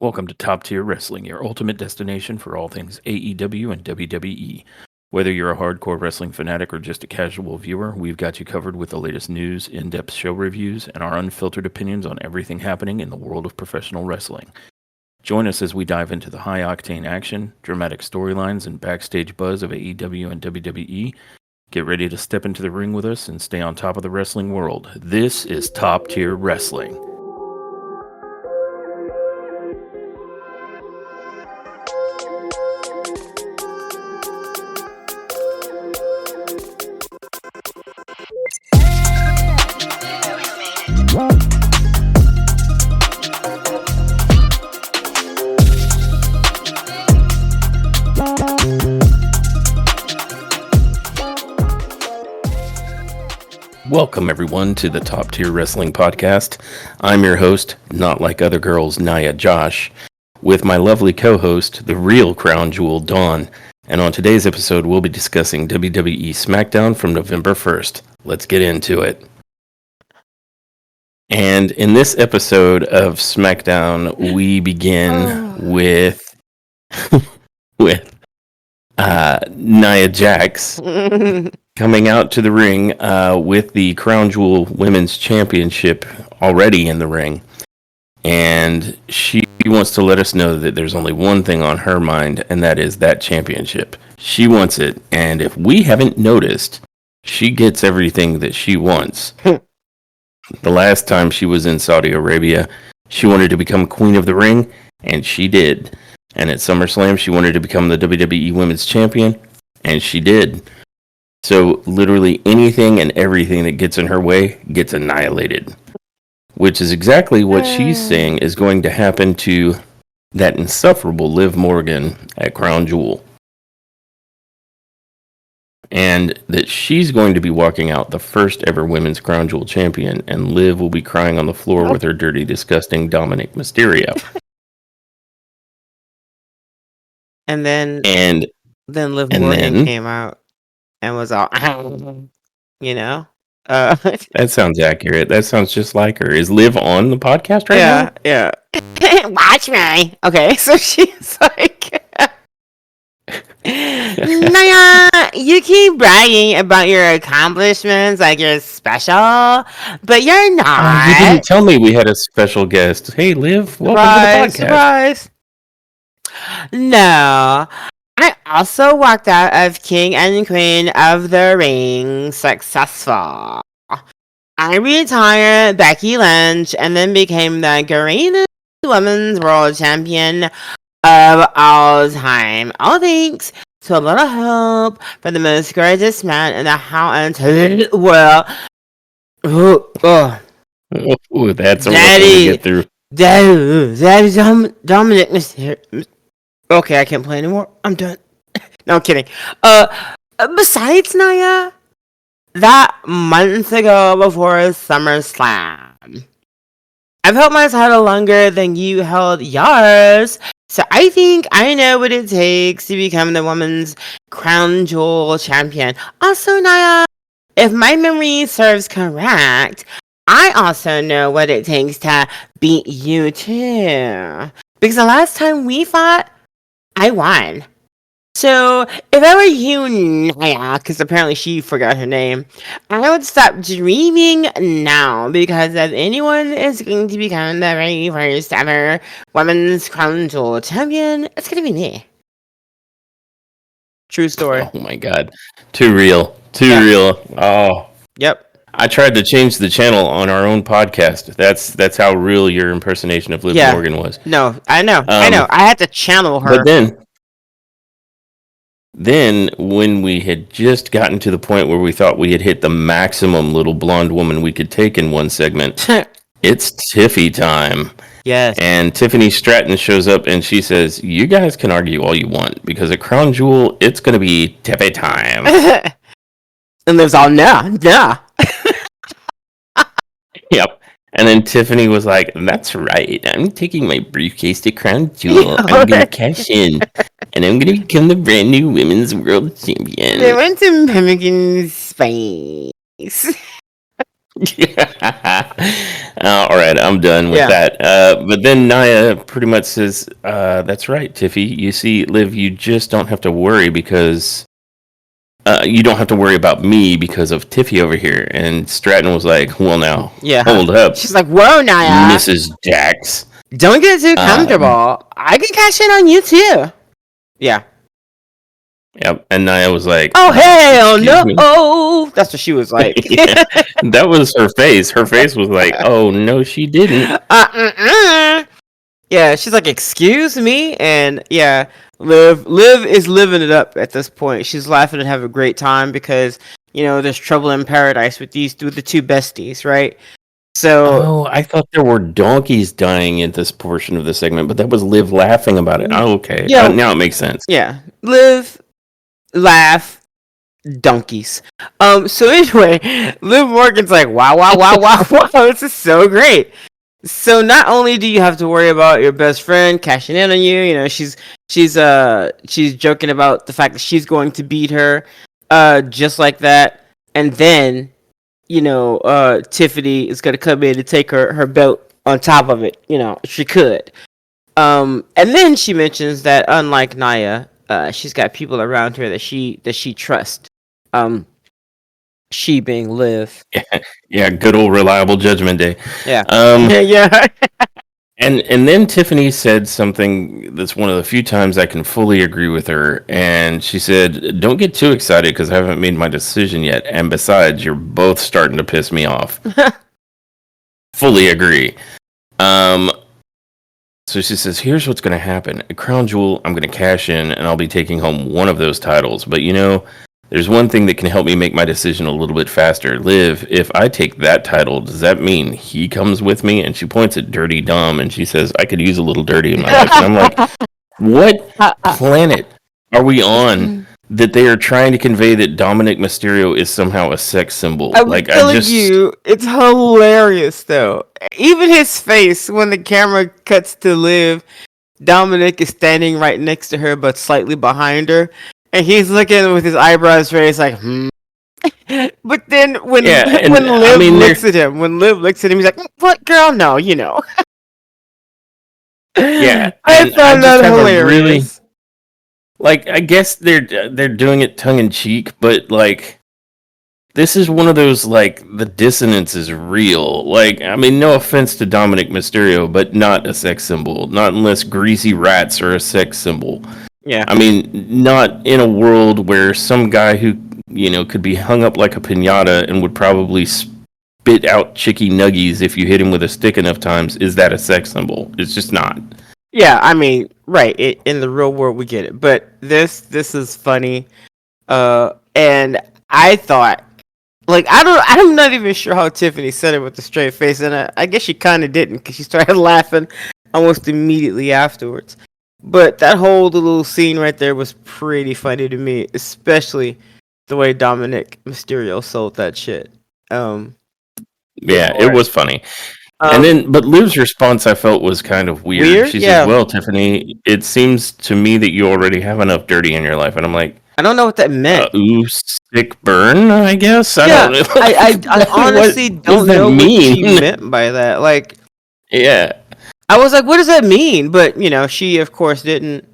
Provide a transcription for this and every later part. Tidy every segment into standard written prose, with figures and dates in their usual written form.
Welcome to Top Tier Wrestling, your ultimate destination for all things AEW and WWE. Whether you're a hardcore wrestling fanatic or just a casual viewer, we've got you covered with the latest news, in-depth show reviews, and our unfiltered opinions on everything happening in the world of professional wrestling. Join us as we dive into the high-octane action, dramatic storylines, and backstage buzz of AEW and WWE. Get ready to step into the ring with us and stay on top of the wrestling world. This is Top Tier Wrestling. Welcome, everyone, to the Top Tier Wrestling Podcast. I'm your host, not like other girls, Naya Josh, with my lovely co-host, the real crown jewel, Dawn. And on today's episode, we'll be discussing WWE Smackdown from November 1st. Let's get into it. And in this episode of Smackdown, we begin with Nia Jax coming out to the ring with the Crown Jewel Women's Championship already in the ring. And she wants to let us know that there's only one thing on her mind, and that is that championship. She wants it, and if we haven't noticed, she gets everything that she wants. The last time she was in Saudi Arabia, she wanted to become Queen of the Ring, and she did. And at SummerSlam, she wanted to become the WWE Women's Champion, and she did. So literally anything and everything that gets in her way gets annihilated. Which is exactly what she's saying is going to happen to that insufferable Liv Morgan at Crown Jewel. And that she's going to be walking out the first ever Women's Crown Jewel Champion, and Liv will be crying on the floor with her dirty, disgusting Dominic Mysterio. And then Liv Morgan came out and was all, you know? That sounds accurate. That sounds just like her. Is Liv on the podcast right now? Yeah. Watch me. Okay, so she's like, Naya, you keep bragging about your accomplishments like you're special, but you're not. You didn't tell me we had a special guest. Hey, Liv, welcome to the podcast. Surprise. No. I also walked out of King and Queen of the Ring successful. I retired Becky Lynch and then became the greatest women's world champion of all time. All thanks to a little help from the most gorgeous man in the whole entire world. Ooh, that's a rough one to get through. Daddy Dominic Mysterio. Okay, I can't play anymore. I'm done. No, I'm kidding. Besides Naya, that month ago before SummerSlam, I've held my title longer than you held yours, so I think I know what it takes to become the women's Crown Jewel champion. Also, Naya, if my memory serves correct, I also know what it takes to beat you too. Because the last time we fought, I won. So, if I were you, Naya, because apparently she forgot her name, I would stop dreaming now, because if anyone is going to become the very first ever Women's Crown Jewel champion, it's going to be me. True story. Oh my god. Too real. Real. Oh. Yep. I tried to change the channel on our own podcast. That's how real your impersonation of Liv Morgan was. No, I know. I had to channel her. But then when we had just gotten to the point where we thought we had hit the maximum little blonde woman we could take in one segment, it's Tiffy time. Yes. And Tiffany Stratton shows up and she says, you guys can argue all you want, because at Crown Jewel, it's going to be Tiffy time. And Liv's all, nah. Yep. And then Tiffany was like, that's right. I'm taking my briefcase to Crown Jewel. I'm going to cash in. And I'm going to become the brand new women's world champion. They went to Pemmican Space. Yeah. All right, I'm done with Yeah. that. But then Naya pretty much says, "That's right, Tiffy. You see, Liv, you just don't have to worry because you don't have to worry about me because of Tiffy over here." And Stratton was like, "Well, now Yeah. hold up, She's like, whoa, Naya. Mrs. Jax." Don't get too Uh, comfortable. I can cash in on you too. Yeah. yep. And Naya was like, Oh, hell "Excuse no. me." Oh, that's what she was like. Yeah, that was her face. Her face was like, "Oh no, she didn't." Yeah, she's like, excuse me, and yeah, Liv is living it up at this point. She's laughing and having a great time because there's trouble in paradise with the two besties, right? So Oh, I thought there were donkeys dying in this portion of the segment, but that was Liv laughing about it. Oh, okay. yeah, Now it makes sense. yeah, live, laugh, donkeys. So anyway, Liv Morgan's like, wow, wow, wow, wow, wow, this is so great. So not only do you have to worry about your best friend cashing in on you, she's joking about the fact that she's going to beat her, just like that, and then Tiffany is gonna come in and take her belt on top of it. She could. And then she mentions that unlike Naya, she's got people around her that she trusts. She being Liv. Yeah, good old reliable Judgment Day. Yeah. Yeah. And then Tiffany said something that's one of the few times I can fully agree with her. And she said, "Don't get too excited because I haven't made my decision yet. And besides, you're both starting to piss me off." Fully agree. Um, so she says, "Here's what's going to happen. At Crown Jewel, I'm going to cash in and I'll be taking home one of those titles. But there's one thing that can help me make my decision a little bit faster. Liv, if I take that title, does that mean he comes with me?" And she points at Dirty Dom and she says, "I could use a little dirty in my life." And I'm like, what planet are we on that they are trying to convey that Dominic Mysterio is somehow a sex symbol? I'm telling you, it's hilarious though. Even his face when the camera cuts to Liv, Dominic is standing right next to her but slightly behind her, and he's looking with his eyebrows raised like, hmm. But then when Liv looks at him, he's like, "What, girl? No, Yeah, I found that hilarious. I guess they're doing it tongue in cheek, but this is one of those the dissonance is real. I mean, no offense to Dominic Mysterio, but not a sex symbol. Not unless greasy rats are a sex symbol. Yeah. I mean, not in a world where some guy who could be hung up like a piñata and would probably spit out chicky nuggies if you hit him with a stick enough times. Is that a sex symbol? It's just not. Yeah, I mean, right. In the real world, we get it, but this is funny. And I thought, I'm not even sure how Tiffany said it with a straight face, and I guess she kind of didn't because she started laughing almost immediately afterwards. But that whole little scene right there was pretty funny to me, especially the way Dominic Mysterio sold that shit. Yeah, it was funny. But Liv's response I felt was kind of weird. She says, "Well, Tiffany, it seems to me that you already have enough dirty in your life." And I'm like, I don't know what that meant. Ooh, sick burn, I guess. I don't know. I honestly don't know what she meant by that. Yeah. I was like, what does that mean? But, she, of course, didn't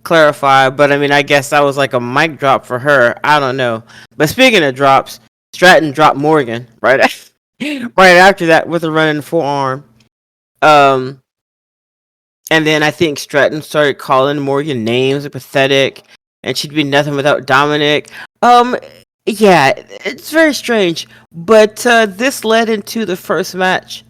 clarify. But, I mean, I guess that was like a mic drop for her. I don't know. But speaking of drops, Stratton dropped Morgan right after that with a running forearm. And then I think Stratton started calling Morgan names, pathetic, and she'd be nothing without Dominic. Yeah, it's very strange. But this led into the first match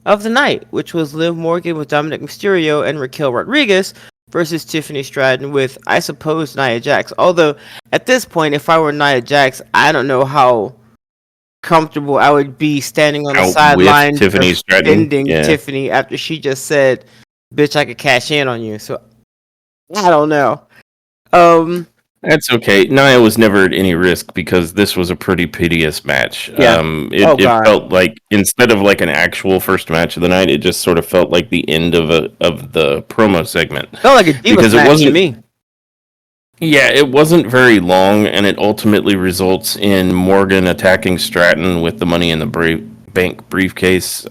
of the night, which was Liv Morgan with Dominic Mysterio and Raquel Rodriguez versus Tiffany Stratton with, I suppose, Nia Jax. Although, at this point, if I were Nia Jax, I don't know how comfortable I would be standing on the sideline defending Tiffany after she just said, "Bitch, I could cash in on you." So, I don't know. That's okay. Nia was never at any risk because this was a pretty piteous match. Yeah. It felt like instead of an actual first match of the night, it just sort of felt like the end of the promo segment. Felt like a Divas match to me. Yeah, it wasn't very long, and it ultimately results in Morgan attacking Stratton with the Money in the bank briefcase.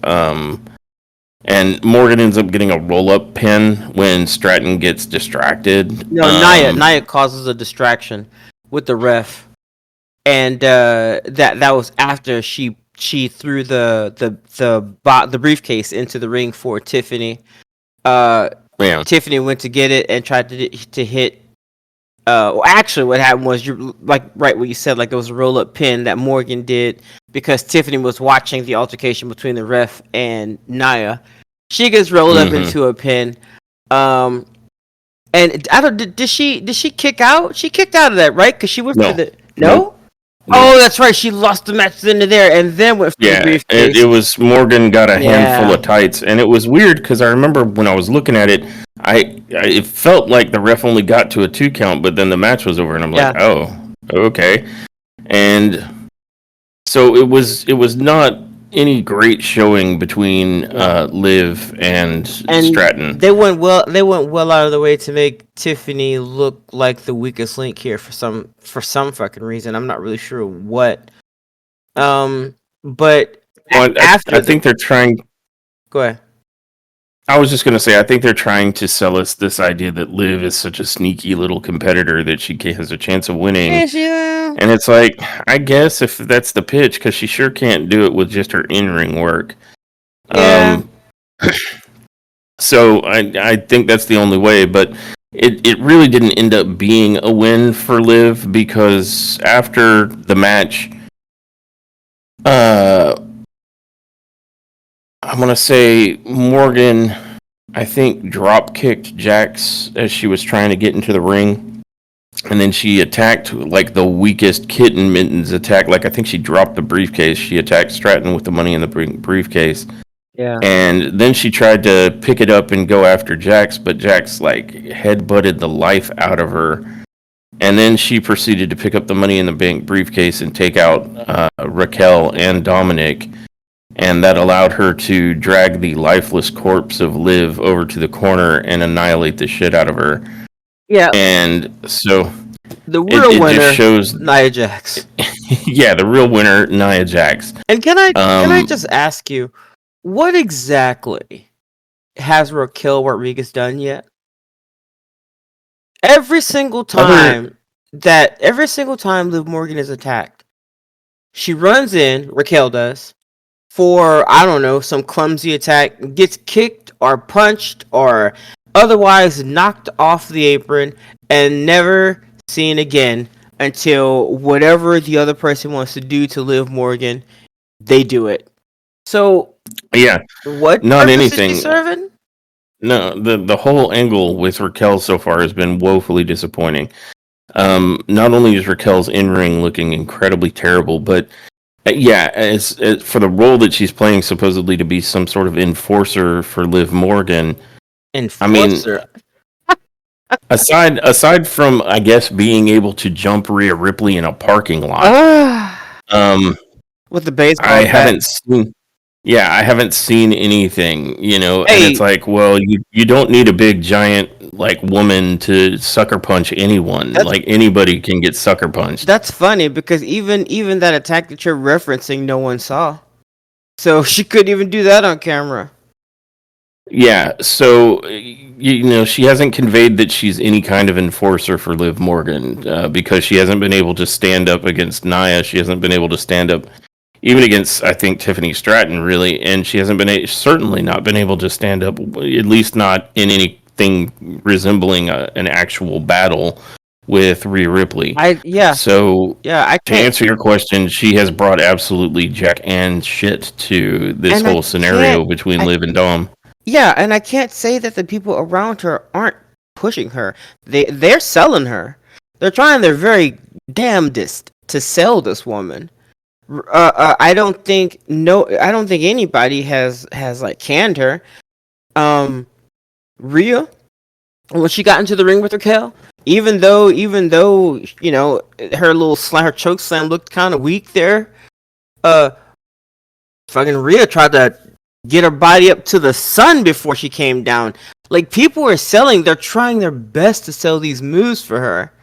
And Morgan ends up getting a roll-up pin when Stratton gets distracted. No, Nia causes a distraction with the ref, and that was after she threw the briefcase into the ring for Tiffany. Tiffany went to get it and tried to hit. Well, actually, what happened was you like right what you said, like it was a roll-up pin that Morgan did because Tiffany was watching the altercation between the ref and Nia. She gets rolled up into a pin. And I don't. Did she kick out? She kicked out of that, right? Because she went for the no. Oh, that's right. She lost the match into there, and then went for the briefcase. It was Morgan got a handful of tights, and it was weird because I remember when I was looking at it, it felt like the ref only got to a 2 count, but then the match was over, and I'm like, oh, okay. And so it was not any great showing between Liv and Stratton. They went well out of the way to make Tiffany look like the weakest link here for some fucking reason. I'm not really sure what. But after I think they're trying. Go ahead. I was just gonna say I think they're trying to sell us this idea that Liv is such a sneaky little competitor that she has a chance of winning. And it's like, I guess if that's the pitch, because she sure can't do it with just her in-ring work. Yeah. So I think that's the only way, but it really didn't end up being a win for Liv because after the match, I'm going to say Morgan, I think, drop-kicked Jax as she was trying to get into the ring. And then she attacked like the weakest kitten mittens attack. Like I think she dropped the briefcase. She attacked Stratton with the money in the briefcase. Yeah. And then she tried to pick it up and go after Jax, but Jax like headbutted the life out of her. And then she proceeded to pick up the money in the bank briefcase and take out Raquel and Dominic. And that allowed her to drag the lifeless corpse of Liv over to the corner and annihilate the shit out of her. Yeah. And so the real winner just shows Nia Jax. Yeah, the real winner, Nia Jax. And can I just ask you, what exactly has Raquel Rodriguez done yet? Every single time Liv Morgan is attacked, she runs in, Raquel does, for, I don't know, some clumsy attack, gets kicked or punched or otherwise knocked off the apron and never seen again until whatever the other person wants to do to Liv Morgan, they do it. So, yeah, what not anything. Is she serving? No, the whole angle with Raquel so far has been woefully disappointing. Not only is Raquel's in-ring looking incredibly terrible, but as for the role that she's playing, supposedly to be some sort of enforcer for Liv Morgan. Enforcer. I mean, aside from, I guess, being able to jump Rhea Ripley in a parking lot, with the baseball I haven't seen anything, and it's like, well, you don't need a big giant like woman to sucker punch anyone. Like anybody can get sucker punched. That's funny because even that attack that you're referencing, no one saw. So she couldn't even do that on camera. Yeah, so she hasn't conveyed that she's any kind of enforcer for Liv Morgan because she hasn't been able to stand up against Nia. She hasn't been able to stand up even against, I think, Tiffany Stratton, really, and she hasn't certainly not been able to stand up, at least not in anything resembling an actual battle with Rhea Ripley. To answer your question, she has brought absolutely jack and shit to this whole scenario between Liv and Dom. Yeah, and I can't say that the people around her aren't pushing her. They're selling her. They're trying their very damnedest to sell this woman. I don't think anybody has like canned her. Rhea, when she got into the ring with Raquel, even though her choke slam looked kind of weak there, fucking Rhea tried to get her body up to the sun before she came down. Like, people are selling, they're trying their best to sell these moves for her.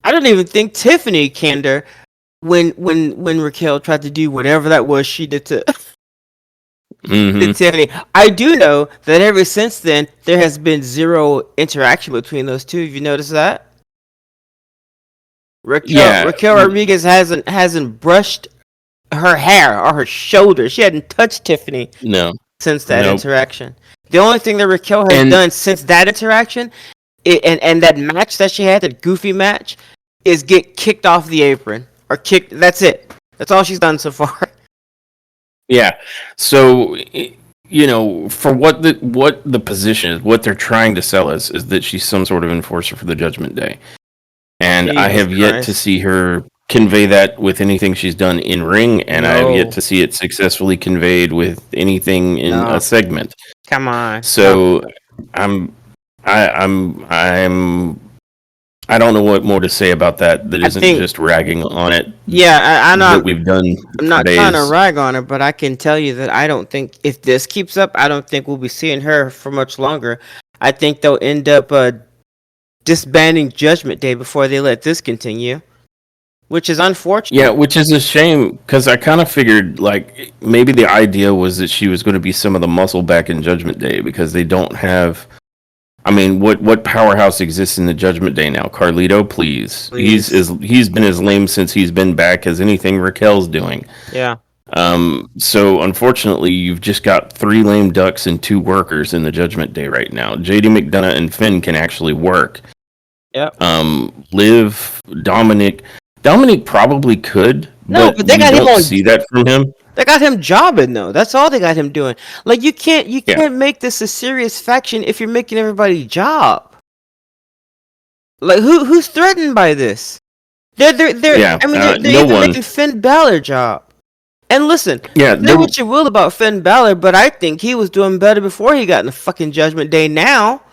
I don't even think Tiffany canned her when Raquel tried to do whatever that was she did to Mm-hmm. Tiffany. I do know that ever since then, there has been zero interaction between those two. Have you noticed that? Yeah. Raquel Rodriguez hasn't brushed her hair or her shoulders. She hadn't touched Tiffany No. since that Nope. interaction. The only thing that Raquel has And done since that interaction, and that match that she had, that goofy match, is get kicked off the apron or kicked. That's it. That's all she's done so far. yeah. So for what the position is, what they're trying to sell us is that she's some sort of enforcer for the Judgment Day. And I Jesus have yet to Christ. see her convey that with anything she's done in ring, and I have No. yet to see it successfully conveyed with anything in No. a segment. Come on. No. So I'm I don't know what more to say about that. That isn't just ragging on it. Yeah, I'm that not. we've done. I'm not for trying to days. rag on her, but I can tell you that I don't think if this keeps up, I don't think we'll be seeing her for much longer. I think they'll end up disbanding Judgment Day before they let this continue, which is unfortunate. Yeah, which is a shame because I kind of figured like maybe the idea was that she was going to be some of the muscle back in Judgment Day because they don't have. I mean, what powerhouse exists in the Judgment Day now? Carlito, please. He's been as lame since he's been back as anything Raquel's doing. Yeah. So unfortunately, you've just got 3 lame ducks and 2 workers in the Judgment Day right now. JD McDonough and Finn can actually work. Yep. Liv, Dominic probably could. No, but they got him on. See that from him. They got him jobbing though. That's all they got him doing. Like you can't make this a serious faction if you're making everybody job. Like who's threatened by this? They're I mean they're no making Finn Balor job. And listen, say what you will about Finn Balor, but I think he was doing better before he got in the fucking Judgment Day now.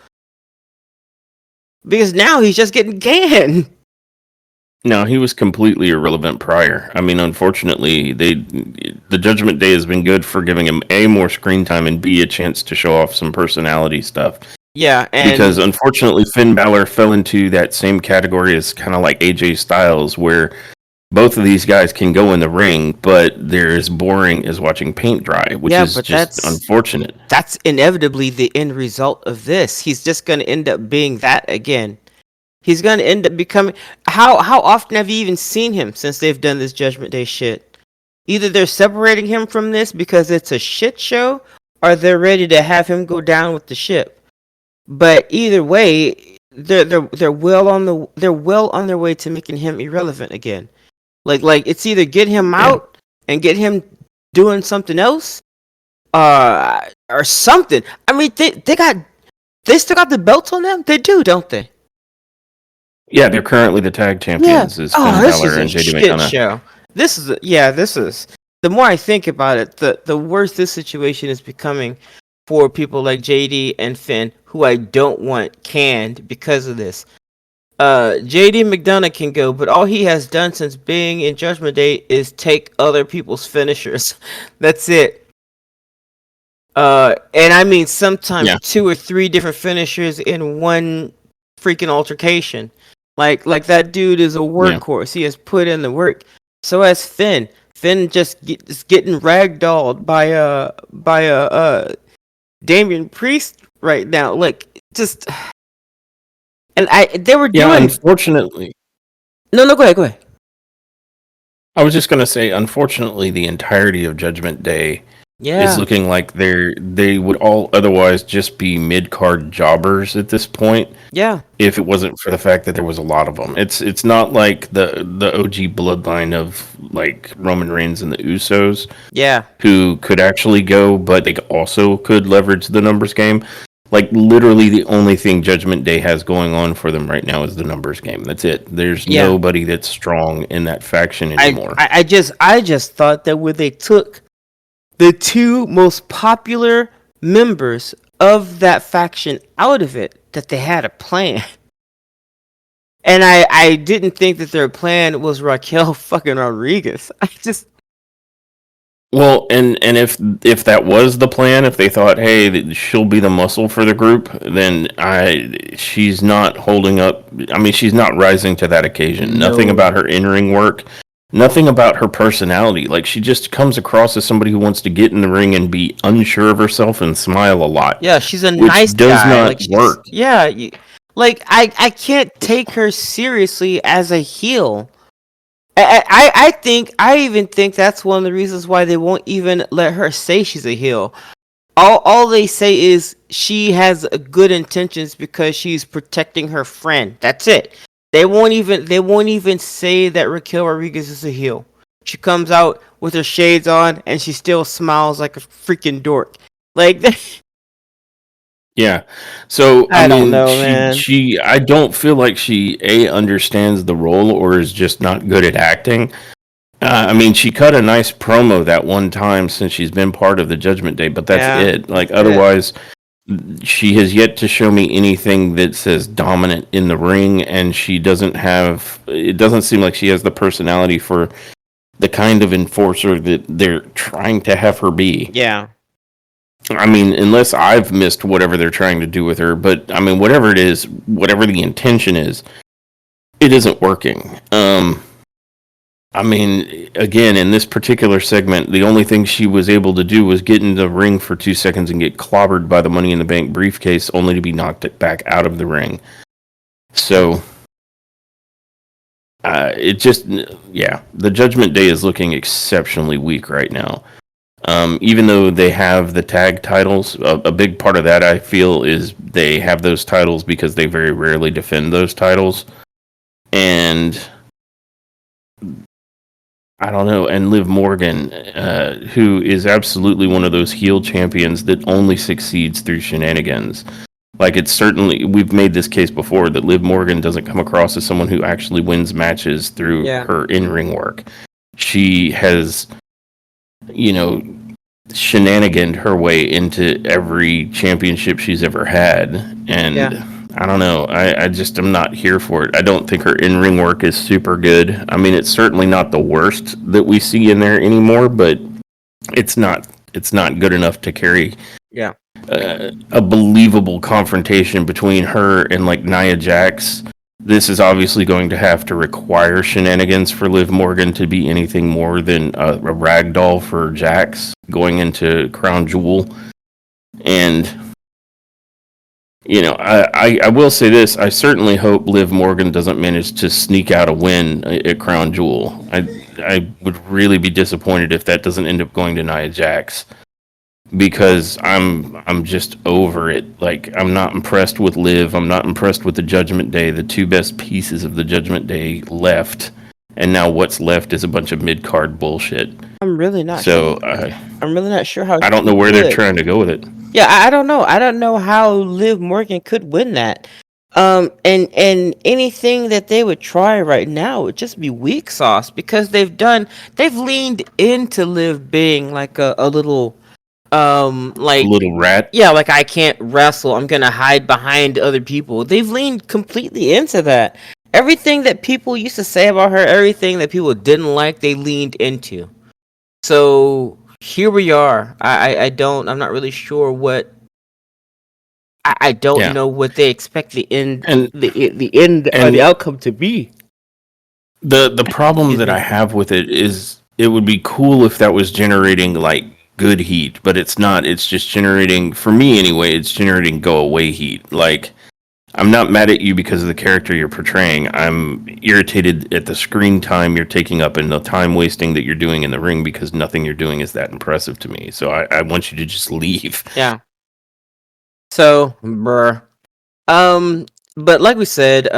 Because now he's just getting canned. No, he was completely irrelevant prior. I mean, unfortunately, the Judgment Day has been good for giving him A, more screen time, and B, a chance to show off some personality stuff. Yeah, because unfortunately, Finn Balor fell into that same category as kind of like AJ Styles, where both of these guys can go in the ring, but they're as boring as watching paint dry, which is just unfortunate. That's inevitably the end result of this. He's just going to end up being that again. He's going to end up becoming... How often have you even seen him since they've done this Judgment Day shit? Either they're separating him from this because it's a shit show, or they're ready to have him go down with the ship. But either way, they're well on their way to making him irrelevant again. Like it's either get him out and get him doing something else, or something. I mean, they still got the belts on them. They do, don't they? Yeah, they're currently the tag champions. Yeah. Is Finn Balor and JD McDonough. Show. This is. The more I think about it, the worse this situation is becoming for people like JD and Finn, who I don't want canned because of this. JD McDonough can go, but all he has done since being in Judgment Day is take other people's finishers. That's it. And I mean sometimes 2 or 3 different finishers in one freaking altercation. Like that dude is a workhorse. He has put in the work. So has Finn. Finn just is getting ragdolled by Damian Priest right now. Like just, and they were doing. Unfortunately. No, go ahead. I was just gonna say, unfortunately, the entirety of Judgment Day is looking like they would all otherwise just be mid-card jobbers at this point. Yeah. If it wasn't for the fact that there was a lot of them. It's not like the OG bloodline of like Roman Reigns and the Usos. Yeah. Who could actually go, but they also could leverage the numbers game. Like literally the only thing Judgment Day has going on for them right now is the numbers game. That's it. There's nobody that's strong in that faction anymore. I just thought that when they took the 2 most popular members of that faction out of it, that they had a plan. And I didn't think that their plan was Raquel fucking Rodriguez. Well, and if that was the plan, if they thought, hey, she'll be the muscle for the group, then she's not holding up. I mean, she's not rising to that occasion. No. Nothing about her in-ring work nothing about her personality. Like, she just comes across as somebody who wants to get in the ring and be unsure of herself and smile a lot, Yeah, she's a which nice does guy. not Like she's work. yeah, like I can't take her seriously as a heel. I even think that's one of the reasons why they won't even let her say she's a heel. All they say is she has good intentions because she's protecting her friend. That's it. They won't even say that Raquel Rodriguez is a heel. She comes out with her shades on and she still smiles like a freaking dork. Like Yeah. So I I don't mean, know, man. I don't feel like she understands the role or is just not good at acting. I mean, she cut a nice promo that one time since she's been part of the Judgment Day, but that's Yeah, it. Like, that's it. otherwise, she has yet to show me anything that says dominant in the ring, and she doesn't have. It doesn't seem like she has the personality for the kind of enforcer that they're trying to have her be. Yeah. I mean, unless I've missed whatever they're trying to do with her, but I mean, whatever it is, whatever the intention is, it isn't working. I mean, again, in this particular segment, the only thing she was able to do was get in the ring for 2 seconds and get clobbered by the Money in the Bank briefcase, only to be knocked back out of the ring. So, it just, yeah, the Judgment Day is looking exceptionally weak right now. Even though they have the tag titles, a big part of that I feel is they have those titles because they very rarely defend those titles. And I don't know. And Liv Morgan, who is absolutely one of those heel champions that only succeeds through shenanigans. Like, it's certainly, we've made this case before that Liv Morgan doesn't come across as someone who actually wins matches through Yeah. her in ring work. She has, you know, shenaniganed her way into every championship she's ever had. And Yeah. I don't know. I just am not here for it. I don't think her in ring work is super good. I mean, it's certainly not the worst that we see in there anymore, but it's not good enough to carry Yeah. a believable confrontation between her and like Nia Jax. This is obviously going to have to require shenanigans for Liv Morgan to be anything more than a rag doll for Jax going into Crown Jewel. And I will say this: I certainly hope Liv Morgan doesn't manage to sneak out a win at Crown Jewel. I would really be disappointed if that doesn't end up going to Nia Jax, because I'm just over it. Like, I'm not impressed with Liv. I'm not impressed with the Judgment Day. The two best pieces of the Judgment Day left, and now what's left is a bunch of mid card bullshit. I'm really not So I'm really not sure how I don't she know where they're could. trying to go with it. Yeah, I don't know. I don't know how Liv Morgan could win that. And anything that they would try right now would just be weak sauce because they've leaned into Liv being like a little A like little rat. yeah, like I can't wrestle. I'm gonna hide behind other people. They've leaned completely into that. Everything that people used to say about her, everything that people didn't like, they leaned into. So here we are. I'm not really sure what. I don't Yeah, know what they expect the end, and the end or the and outcome to be. the problem Excuse that I me. have with it is it would be cool if that was generating like good heat, but it's not. It's just generating, for me anyway, it's generating go away heat. Like, I'm not mad at you because of the character you're portraying. I'm irritated at the screen time you're taking up and the time wasting that you're doing in the ring because nothing you're doing is that impressive to me. So I want you to just leave. Yeah. So, bruh. Um, but like we said,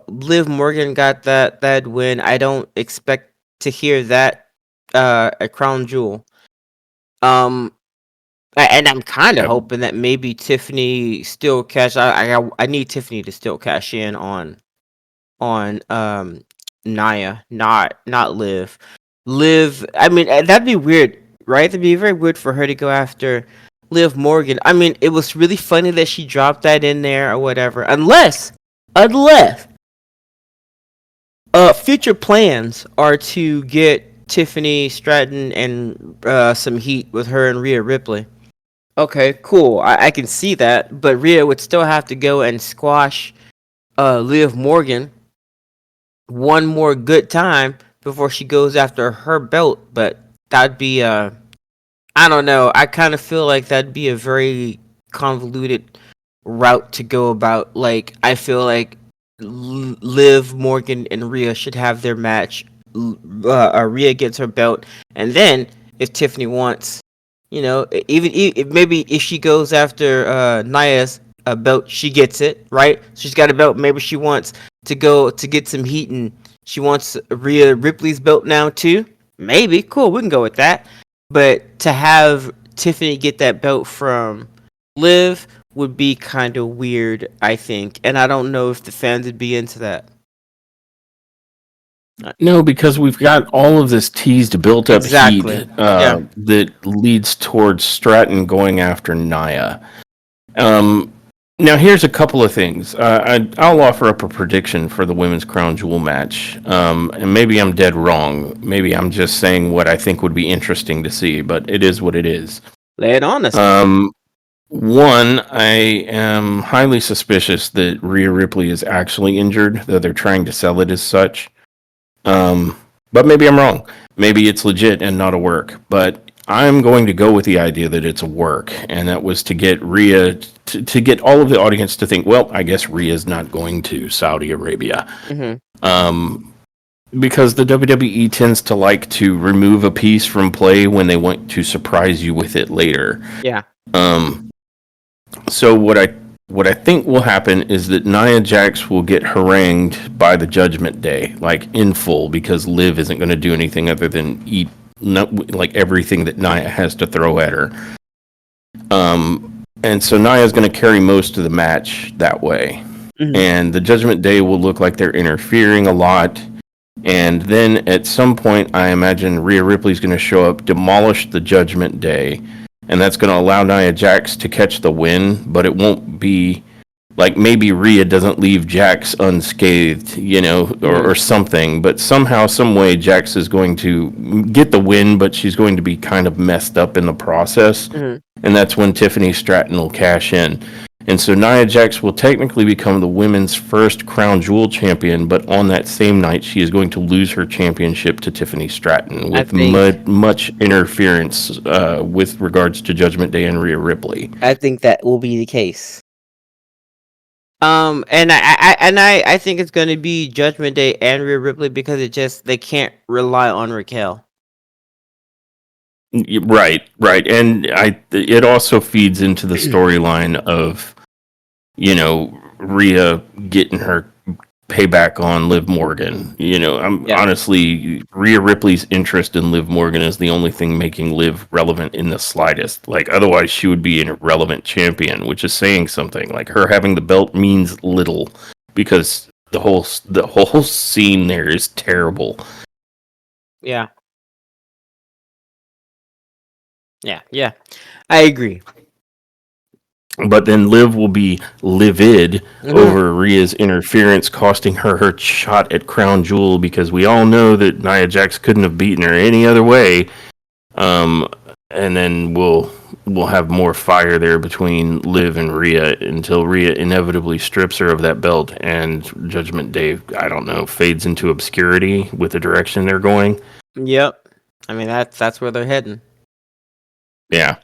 Liv Morgan got that win. I don't expect to hear that at Crown Jewel. Um, and I'm kind of Yep. hoping that maybe Tiffany still cash. I need Tiffany to still cash in on Naya, not Liv. Liv. I mean, that'd be weird, right? That'd be very weird for her to go after Liv Morgan. I mean, it was really funny that she dropped that in there or whatever. Unless future plans are to get Tiffany Stratton and some heat with her and Rhea Ripley. Okay, cool. I can see that, but Rhea would still have to go and squash Liv Morgan one more good time before she goes after her belt. But that'd be I don't know. I kind of feel like that'd be a very convoluted route to go about. Like, I feel like Liv, Morgan, and Rhea should have their match. Rhea gets her belt, and then if Tiffany wants, even maybe if she goes after Nia's belt, she gets it, right? She's got a belt. Maybe she wants to go to get some heat, and she wants Rhea Ripley's belt now too. Maybe cool. We can go with that. But to have Tiffany get that belt from Liv would be kind of weird, I think, and I don't know if the fans would be into that. No, because we've got all of this teased, built-up Exactly. heat that leads towards Stratton going after Nia. Now, here's a couple of things. I'll offer up a prediction for the Women's Crown Jewel match, and maybe I'm dead wrong. Maybe I'm just saying what I think would be interesting to see, but it is what it is. Lay it on us. One, I am highly suspicious that Rhea Ripley is actually injured, though they're trying to sell it as such. But maybe I'm wrong. Maybe it's legit and not a work. But I'm going to go with the idea that it's a work, and that was to get Rhea to get all of the audience to think, well, I guess Rhea's not going to Saudi Arabia. Because the WWE tends to like to remove a piece from play when they want to surprise you with it later. Yeah. So what I think will happen is that Nia Jax will get harangued by the Judgment Day, like in full, because Liv isn't going to do anything other than eat like everything that Nia has to throw at her. And so Nia's going to carry most of the match that way. And the Judgment Day will look like they're interfering a lot. And then at some point, I imagine Rhea Ripley's going to show up, demolish the Judgment Day, and that's going to allow Nia Jax to catch the win, but it won't be like maybe Rhea doesn't leave Jax unscathed, or something, but somehow, some way, Jax is going to get the win, but she's going to be kind of messed up in the process, and that's when Tiffany Stratton will cash in. And so Nia Jax will technically become the women's first Crown Jewel champion, but on that same night, she is going to lose her championship to Tiffany Stratton with much interference with regards to Judgment Day and Rhea Ripley. I think that will be the case. And I think it's going to be Judgment Day and Rhea Ripley because they can't rely on Raquel. Right, and it also feeds into the storyline of, Rhea getting her payback on Liv Morgan. Honestly, Rhea Ripley's interest in Liv Morgan is the only thing making Liv relevant in the slightest. Like, otherwise she would be an irrelevant champion, which is saying something. Like, her having the belt means little because the whole scene there is terrible. Yeah. Yeah. I agree. But then Liv will be livid over Rhea's interference, costing her shot at Crown Jewel, because we all know that Nia Jax couldn't have beaten her any other way. And then we'll have more fire there between Liv and Rhea until Rhea inevitably strips her of that belt, and Judgment Day, I don't know, fades into obscurity with the direction they're going. Yep. I mean, that's where they're heading. Yeah.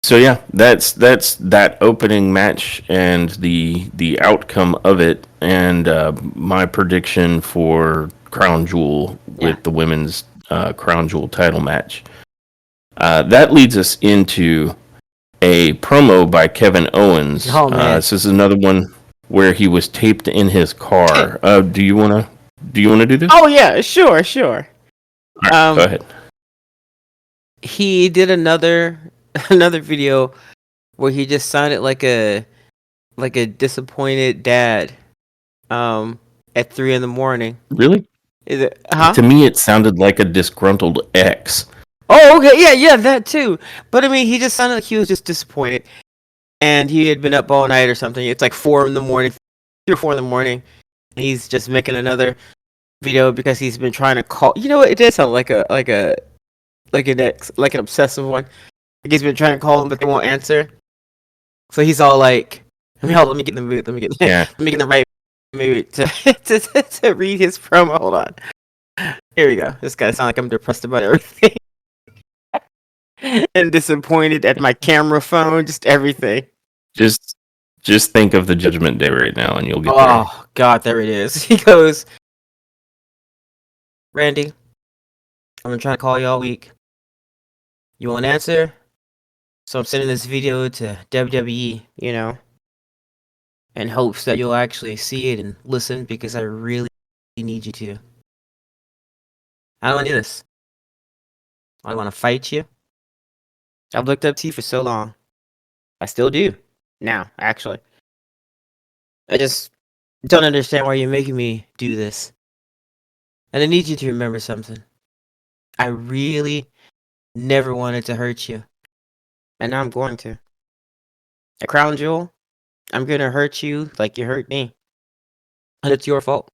So yeah, that's that opening match and the outcome of it, and my prediction for Crown Jewel with the women's Crown Jewel title match. That leads us into a promo by Kevin Owens. Oh, man. This is another one where he was taped in his car. Do you wanna do this? Oh yeah, sure. All right, go ahead. He did another video where he just sounded like a disappointed dad at 3 a.m. Really? Is it? Huh? To me, it sounded like a disgruntled ex. Oh, okay, yeah, that too. But I mean, he just sounded like he was just disappointed, and he had been up all night or something. It's like 4 a.m, 3 or 4 a.m. He's just making another video because he's been trying to call. You know what? It did sound like an obsessive one. Like he's been trying to call him, but they won't answer. So he's all like, "Let me get in the mood. Let me get in the right me to read his promo. Hold on. Here we go. This guy sounds like I'm depressed about everything. And disappointed at my camera phone, just everything. Just think of the Judgment Day right now, and you'll get there. Oh God, there it is. He goes, Randy, I've been trying to call you all week. You won't answer, so I'm sending this video to WWE, in hopes that you'll actually see it and listen, because I really need you to. I don't want to do this. I want to fight you. I've looked up to you for so long. I still do. Now, actually. I just don't understand why you're making me do this. And I need you to remember something. I really never wanted to hurt you. And now I'm going to. At Crown Jewel, I'm going to hurt you like you hurt me. And it's your fault.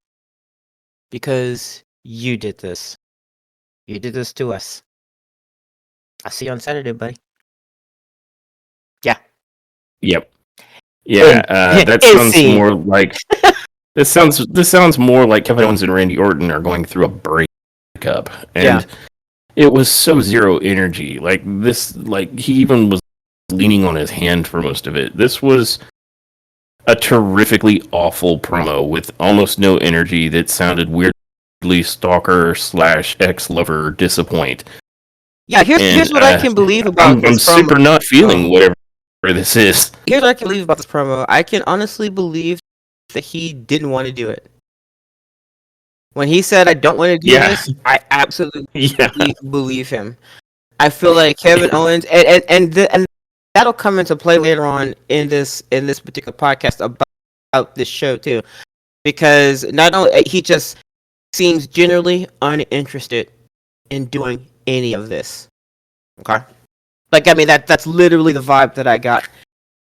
Because you did this. You did this to us. I'll see you on Saturday, buddy. Yeah. Yep. Yeah, that sounds more like this sounds more like Kevin Owens and Randy Orton are going through a breakup, and it was so zero energy. Like this, like he even was leaning on his hand for most of it. This was a terrifically awful promo with almost no energy that sounded weirdly stalker / ex-lover disappoint. Yeah, here's what I can believe about I'm super not feeling whatever this is. Here's what I can believe about this promo. I can honestly believe that he didn't want to do it. When he said, I don't want to do this, I absolutely believe him. I feel like Kevin Owens, and that'll come into play later on in this particular podcast about this show too. Because not only, he just seems generally uninterested in doing any of this. Okay? Like, I mean, that's literally the vibe that I got.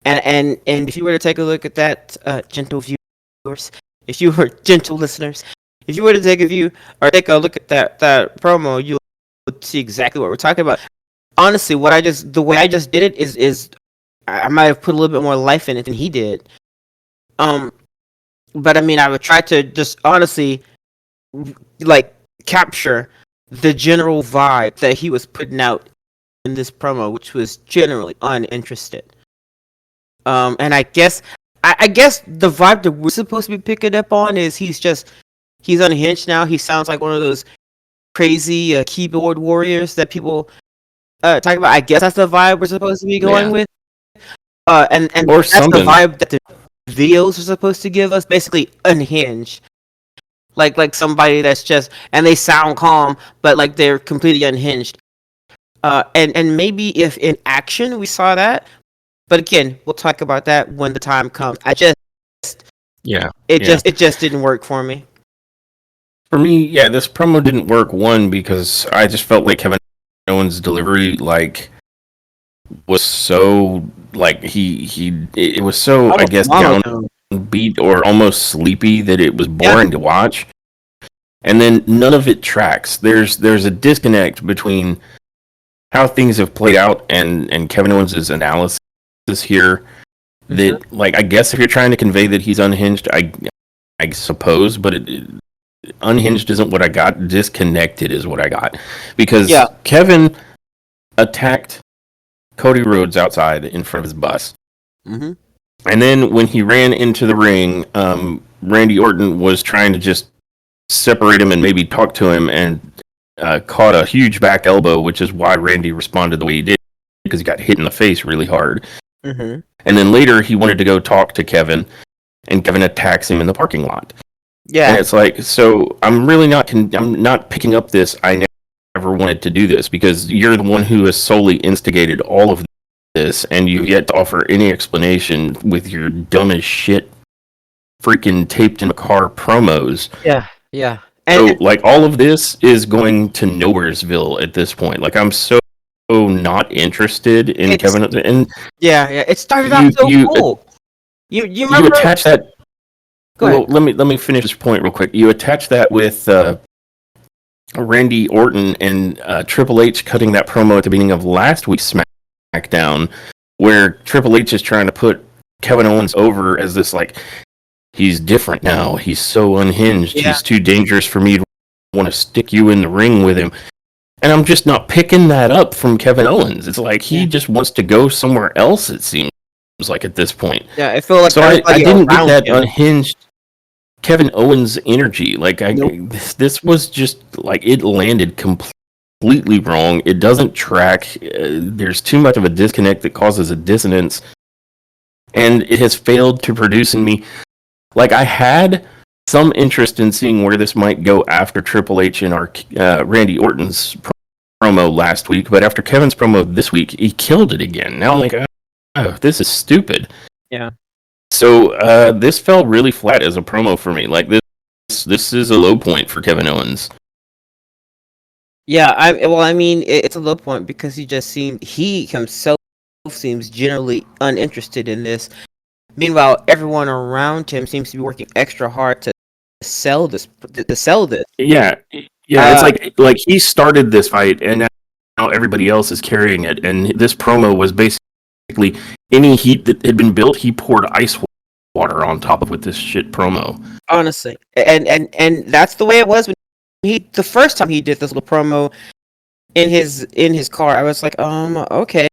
And if you were to take a look at that, gentle viewers, if you were gentle listeners, if you were to take a look at that promo, you would see exactly what we're talking about. Honestly, the way I just did it is I might have put a little bit more life in it than he did. But I mean, I would try to just honestly, like, capture the general vibe that he was putting out in this promo, which was generally uninterested. And I guess the vibe that we're supposed to be picking up on is he's unhinged now. He sounds like one of those crazy keyboard warriors that people talk about. I guess that's the vibe we're supposed to be going with. And or that's something. The vibe that the videos are supposed to give us, basically unhinged. Like somebody that's just, and they sound calm, but like they're completely unhinged. And maybe if in action we saw that, but again, we'll talk about that when the time comes. It just didn't work for me. For me, this promo didn't work. One, because I just felt like Kevin Owens' delivery was so it was so I guess downbeat or almost sleepy that it was boring to watch. And then none of it tracks. There's a disconnect between how things have played out and Kevin Owens' analysis here. That I guess if you're trying to convey that he's unhinged, I suppose, but unhinged isn't what I got. Disconnected is what I got, because Kevin attacked Cody Rhodes outside in front of his bus, and then when he ran into the ring, Randy Orton was trying to just separate him and maybe talk to him, and caught a huge back elbow, which is why Randy responded the way he did, because he got hit in the face really hard. And then later he wanted to go talk to Kevin, and Kevin attacks him in the parking lot. And it's like, so I'm really I'm not picking up this. I never wanted to do this, because you're the one who has solely instigated all of this, and you've yet to offer any explanation with your dumb as shit freaking taped in a car promos. Yeah. So, all of this is going to Nowheresville at this point. I'm so not interested in Kevin. And it started out so cool. You remember? You attach that. Well, let me finish this point real quick. You attach that with Randy Orton and Triple H cutting that promo at the beginning of last week's SmackDown, where Triple H is trying to put Kevin Owens over as this he's different now. He's so unhinged. Yeah. He's too dangerous for me to want to stick you in the ring with him. And I'm just not picking that up from Kevin Owens. It's like he just wants to go somewhere else, it seems like at this point. Yeah, I feel like so I didn't get that him. unhinged Kevin Owens energy. Like Nope. this was just like it landed completely wrong. It doesn't track. There's too much of a disconnect that causes a dissonance, and it has failed to produce in me. Like I had some interest in seeing where this might go after Triple H and our Randy Orton's promo last week, but after Kevin's promo this week, he killed it again. Now I'm like, oh, this is stupid. Yeah. So this fell really flat as a promo for me. Like this is a low point for Kevin Owens. Yeah, I mean, it's a low point because he himself seems generally uninterested in this. Meanwhile, everyone around him seems to be working extra hard to sell this. Yeah, it's like he started this fight, and now everybody else is carrying it. And this promo was basically any heat that had been built, he poured ice water on top of with this shit promo. Honestly, and that's the way it was when the first time he did this little promo in his car. I was like, okay,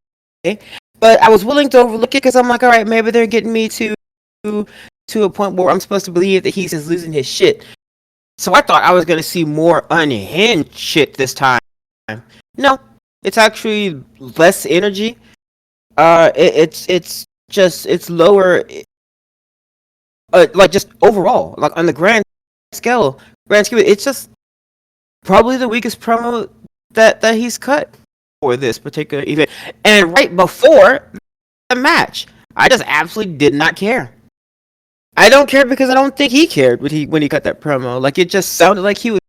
but I was willing to overlook it because I'm like, all right, maybe they're getting me to a point where I'm supposed to believe that he's just losing his shit. So I thought I was gonna see more unhinged shit this time. No, it's actually less energy. It's lower. Like just overall, like on the grand scheme, it's just probably the weakest promo that he's cut for this particular event. And right before the match, I just absolutely did not care. I don't care because I don't think he cared when he cut that promo. Like it just sounded like he was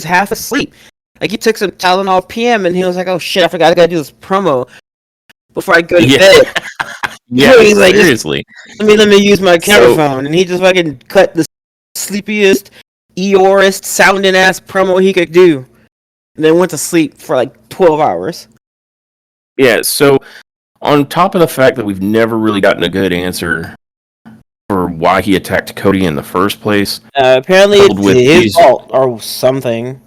half asleep. Like he took some Tylenol PM and he was like, "Oh shit, I forgot I gotta do this promo before I go to bed." Yeah, he's like, seriously. Let me use my camera phone, and he just fucking cut the sleepiest, Eeyorest sounding ass promo he could do, and then went to sleep for like 12 hours. Yeah. So on top of the fact that we've never really gotten a good answer for why he attacked Cody in the first place. Apparently it's his fault or something.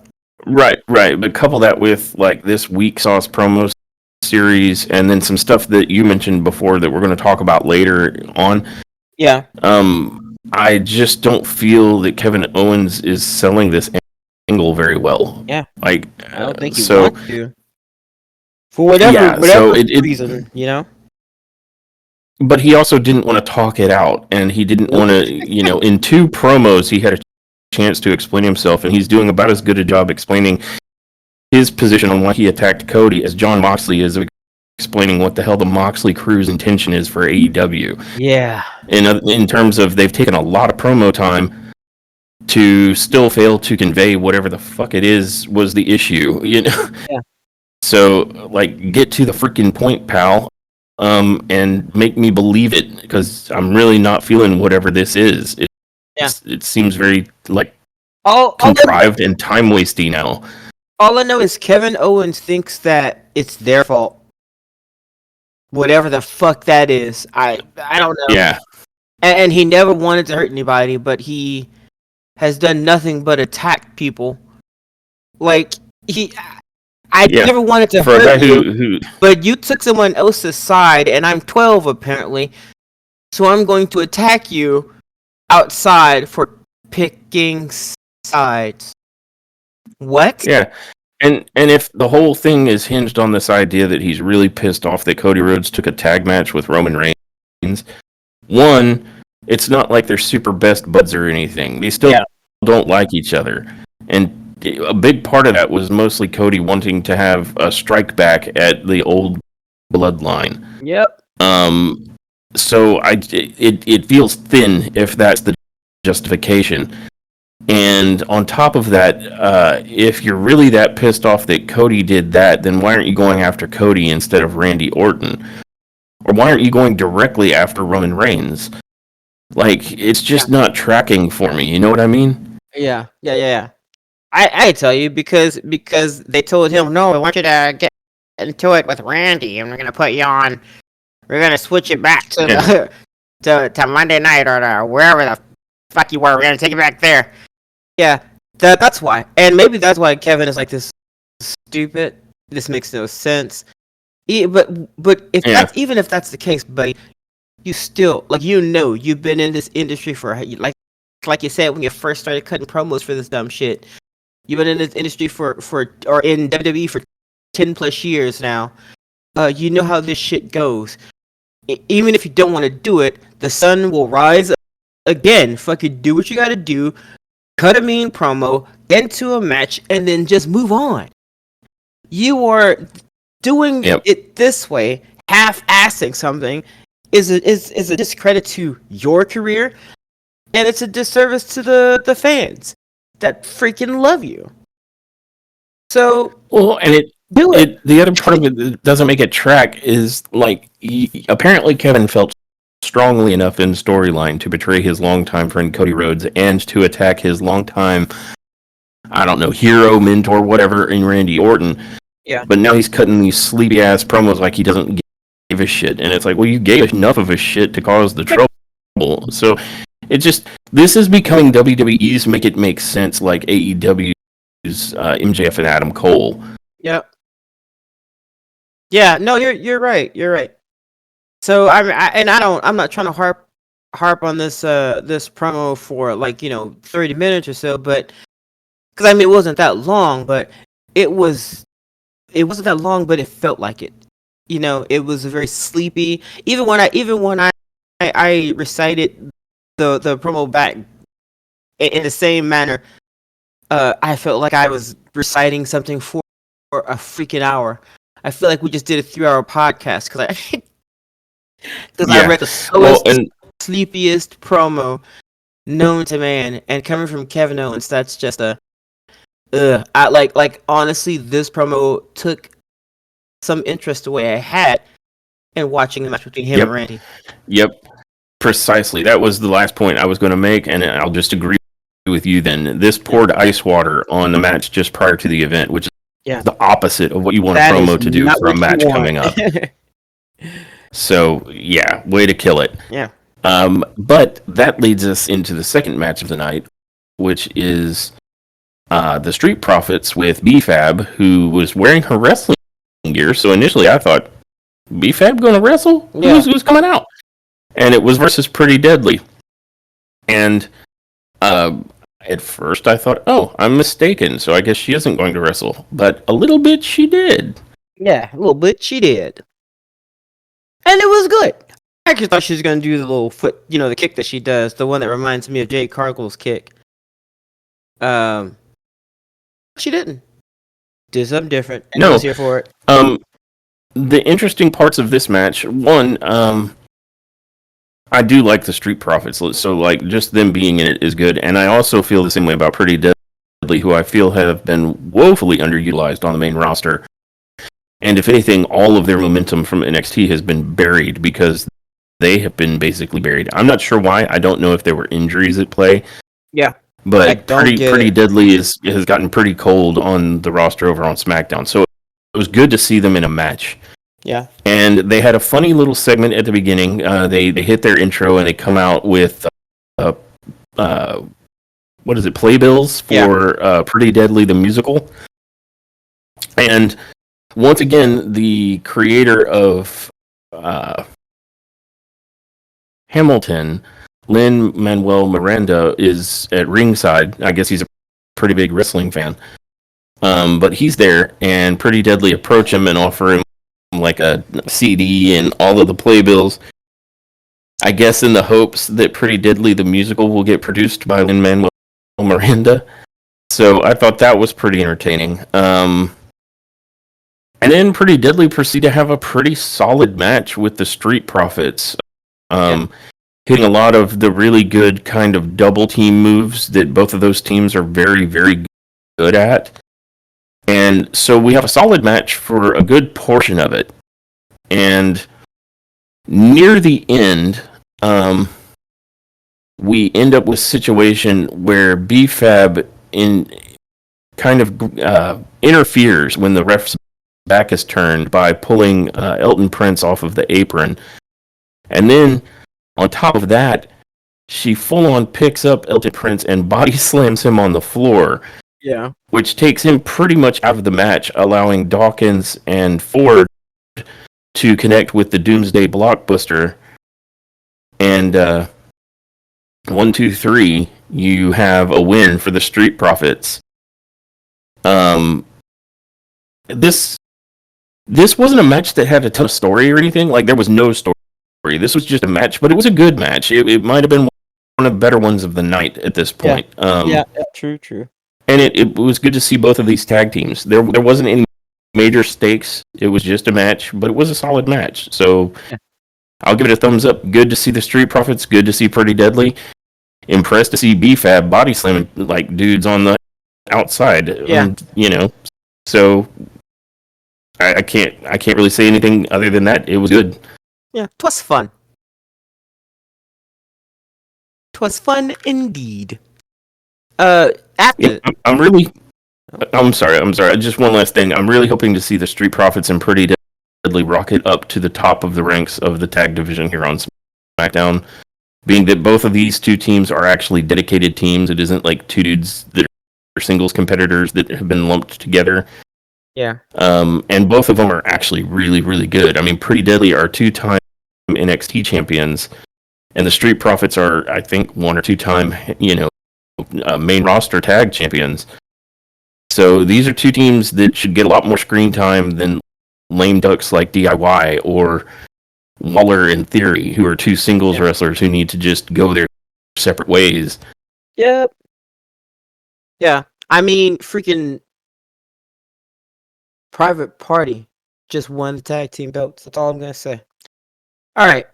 Right. But couple that with like this weak sauce promo series and then some stuff that you mentioned before that we're going to talk about later on. Yeah. I just don't feel that Kevin Owens is selling this angle very well. Yeah. Like I don't think he wants to. For whatever reason, you know? But he also didn't want to talk it out, and he didn't want to, in two promos, he had a chance to explain himself, and he's doing about as good a job explaining his position on why he attacked Cody as Jon Moxley is explaining what the hell the Moxley crew's intention is for AEW. Yeah. In terms of they've taken a lot of promo time to still fail to convey whatever the fuck it is was the issue, Yeah. So, like, get to the freaking point, pal. And make me believe it, because I'm really not feeling whatever this is. It seems very like contrived and time wasty now. All I know is Kevin Owens thinks that it's their fault. Whatever the fuck that is, I don't know. Yeah, and he never wanted to hurt anybody, but he has done nothing but attack people. Like I never wanted to hurt you, but you took someone else's side, and I'm 12 apparently, so I'm going to attack you outside for picking sides. What? Yeah, and if the whole thing is hinged on this idea that he's really pissed off that Cody Rhodes took a tag match with Roman Reigns, one, it's not like they're super best buds or anything. They still don't like each other, and a big part of that was mostly Cody wanting to have a strike back at the old bloodline. Yep. So it feels thin if that's the justification. And on top of that, if you're really that pissed off that Cody did that, then why aren't you going after Cody instead of Randy Orton? Or why aren't you going directly after Roman Reigns? Like, it's just not tracking for me. You know what I mean? Yeah. I tell you because they told him, no, I want you to get into it with Randy, and we're gonna put you on. We're gonna switch it back to to Monday night or wherever the fuck you were. We're gonna take it back there. Yeah, that's why. And maybe that's why Kevin is like this stupid. This makes no sense. But if that's even if that's the case, buddy, you still you've been in this industry for like you said when you first started cutting promos for this dumb shit. You've been in this industry for or in WWE for 10 plus years now. You know how this shit goes. Even if you don't want to do it, the sun will rise again. Fucking do what you gotta do. Cut a mean promo, get into a match, and then just move on. You are doing it this way, half-assing something, is a discredit to your career, and it's a disservice to the fans that freaking love you. So, and the other part of it that doesn't make it track is like apparently Kevin felt strongly enough in storyline to betray his longtime friend Cody Rhodes and to attack his longtime, I don't know, hero, mentor, whatever, in Randy Orton. Yeah. But now he's cutting these sleepy ass promos like he doesn't give a shit, and it's like, well, you gave enough of a shit to cause the trouble. So it just, this is becoming WWE's make it make sense, like AEW's MJF and Adam Cole. Yep. Yeah. No, you're right. You're right. So I'm not trying to harp on this promo for 30 minutes or so, but because I mean it wasn't that long, but it wasn't that long, but it felt like it. It was very sleepy. Even when I recited the promo back in the same manner, I felt like I was reciting something for a freaking hour. I feel like we just did a 3-hour podcast because I read the slowest, sleepiest promo known to man, and coming from Kevin Owens, that's just honestly, this promo took some interest away I had in watching the match between him and Randy. Yep, precisely. That was the last point I was going to make, and I'll just agree with you then. This poured ice water on the match just prior to the event, which is the opposite of what you want a promo to do for a match coming up. So, yeah, way to kill it. Yeah. But that leads us into the second match of the night, which is the Street Profits with B-Fab, who was wearing her wrestling gear. So initially I thought, B-Fab going to wrestle? Yeah. Who's coming out? And it was versus Pretty Deadly. And at first I thought, oh, I'm mistaken, so I guess she isn't going to wrestle. But a little bit she did. Yeah, a little bit she did. And it was good. I actually thought she was going to do the little foot, the kick that she does, the one that reminds me of Jade Cargill's kick. She didn't. Did something different. And I was here for it. The interesting parts of this match, one, I do like the Street Profits, so just them being in it is good. And I also feel the same way about Pretty Deadly, who I feel have been woefully underutilized on the main roster. And if anything, all of their momentum from NXT has been buried because they have been basically buried. I'm not sure why. I don't know if there were injuries at play. Yeah. But Pretty Deadly has gotten pretty cold on the roster over on SmackDown. So it was good to see them in a match. Yeah. And they had a funny little segment at the beginning. They hit their intro and they come out with what is it, playbills for Pretty Deadly the musical. And once again, the creator of Hamilton, Lin-Manuel Miranda, is at ringside. I guess he's a pretty big wrestling fan. But he's there, and Pretty Deadly approach him and offer him like a CD and all of the playbills. I guess in the hopes that Pretty Deadly the musical will get produced by Lin-Manuel Miranda. So I thought that was pretty entertaining. And then Pretty Deadly proceed to have a pretty solid match with the Street Profits. Hitting a lot of the really good kind of double team moves that both of those teams are very, very good at. And so we have a solid match for a good portion of it. And near the end, we end up with a situation where B-Fab interferes when the ref's back is turned by pulling Elton Prince off of the apron. And then, on top of that, she full on picks up Elton Prince and body slams him on the floor, Yeah. which takes him pretty much out of the match, allowing Dawkins and Ford to connect with the Doomsday Blockbuster. And 1, 2, 3, you have a win for the Street Profits. This wasn't a match that had a ton of story or anything. Like, there was no story. This was just a match, but it was a good match. It might have been one of the better ones of the night at this point. Yeah, true. And it was good to see both of these tag teams. There wasn't any major stakes. It was just a match, but it was a solid match. So I'll give it a thumbs up. Good to see the Street Profits. Good to see Pretty Deadly. Impressed to see B-Fab body slamming like dudes on the outside. Yeah. So I can't really say anything other than that. It was good. Yeah, 'twas fun. 'Twas fun indeed. After I'm sorry. Just one last thing. I'm really hoping to see the Street Profits and Pretty Deadly rocket up to the top of the ranks of the tag division here on SmackDown. Being that both of these two teams are actually dedicated teams. It isn't like two dudes that are singles competitors that have been lumped together. Yeah. And both of them are actually really, really good. I mean, Pretty Deadly are 2-time NXT champions, and the Street Profits are, I think, 1 or 2-time, main roster tag champions. So these are two teams that should get a lot more screen time than lame ducks like DIY or Waller and Theory, who are two singles wrestlers who need to just go their separate ways. Yep. Yeah. I mean, freaking Private Party just won the tag team belts. That's all I'm gonna say. All right.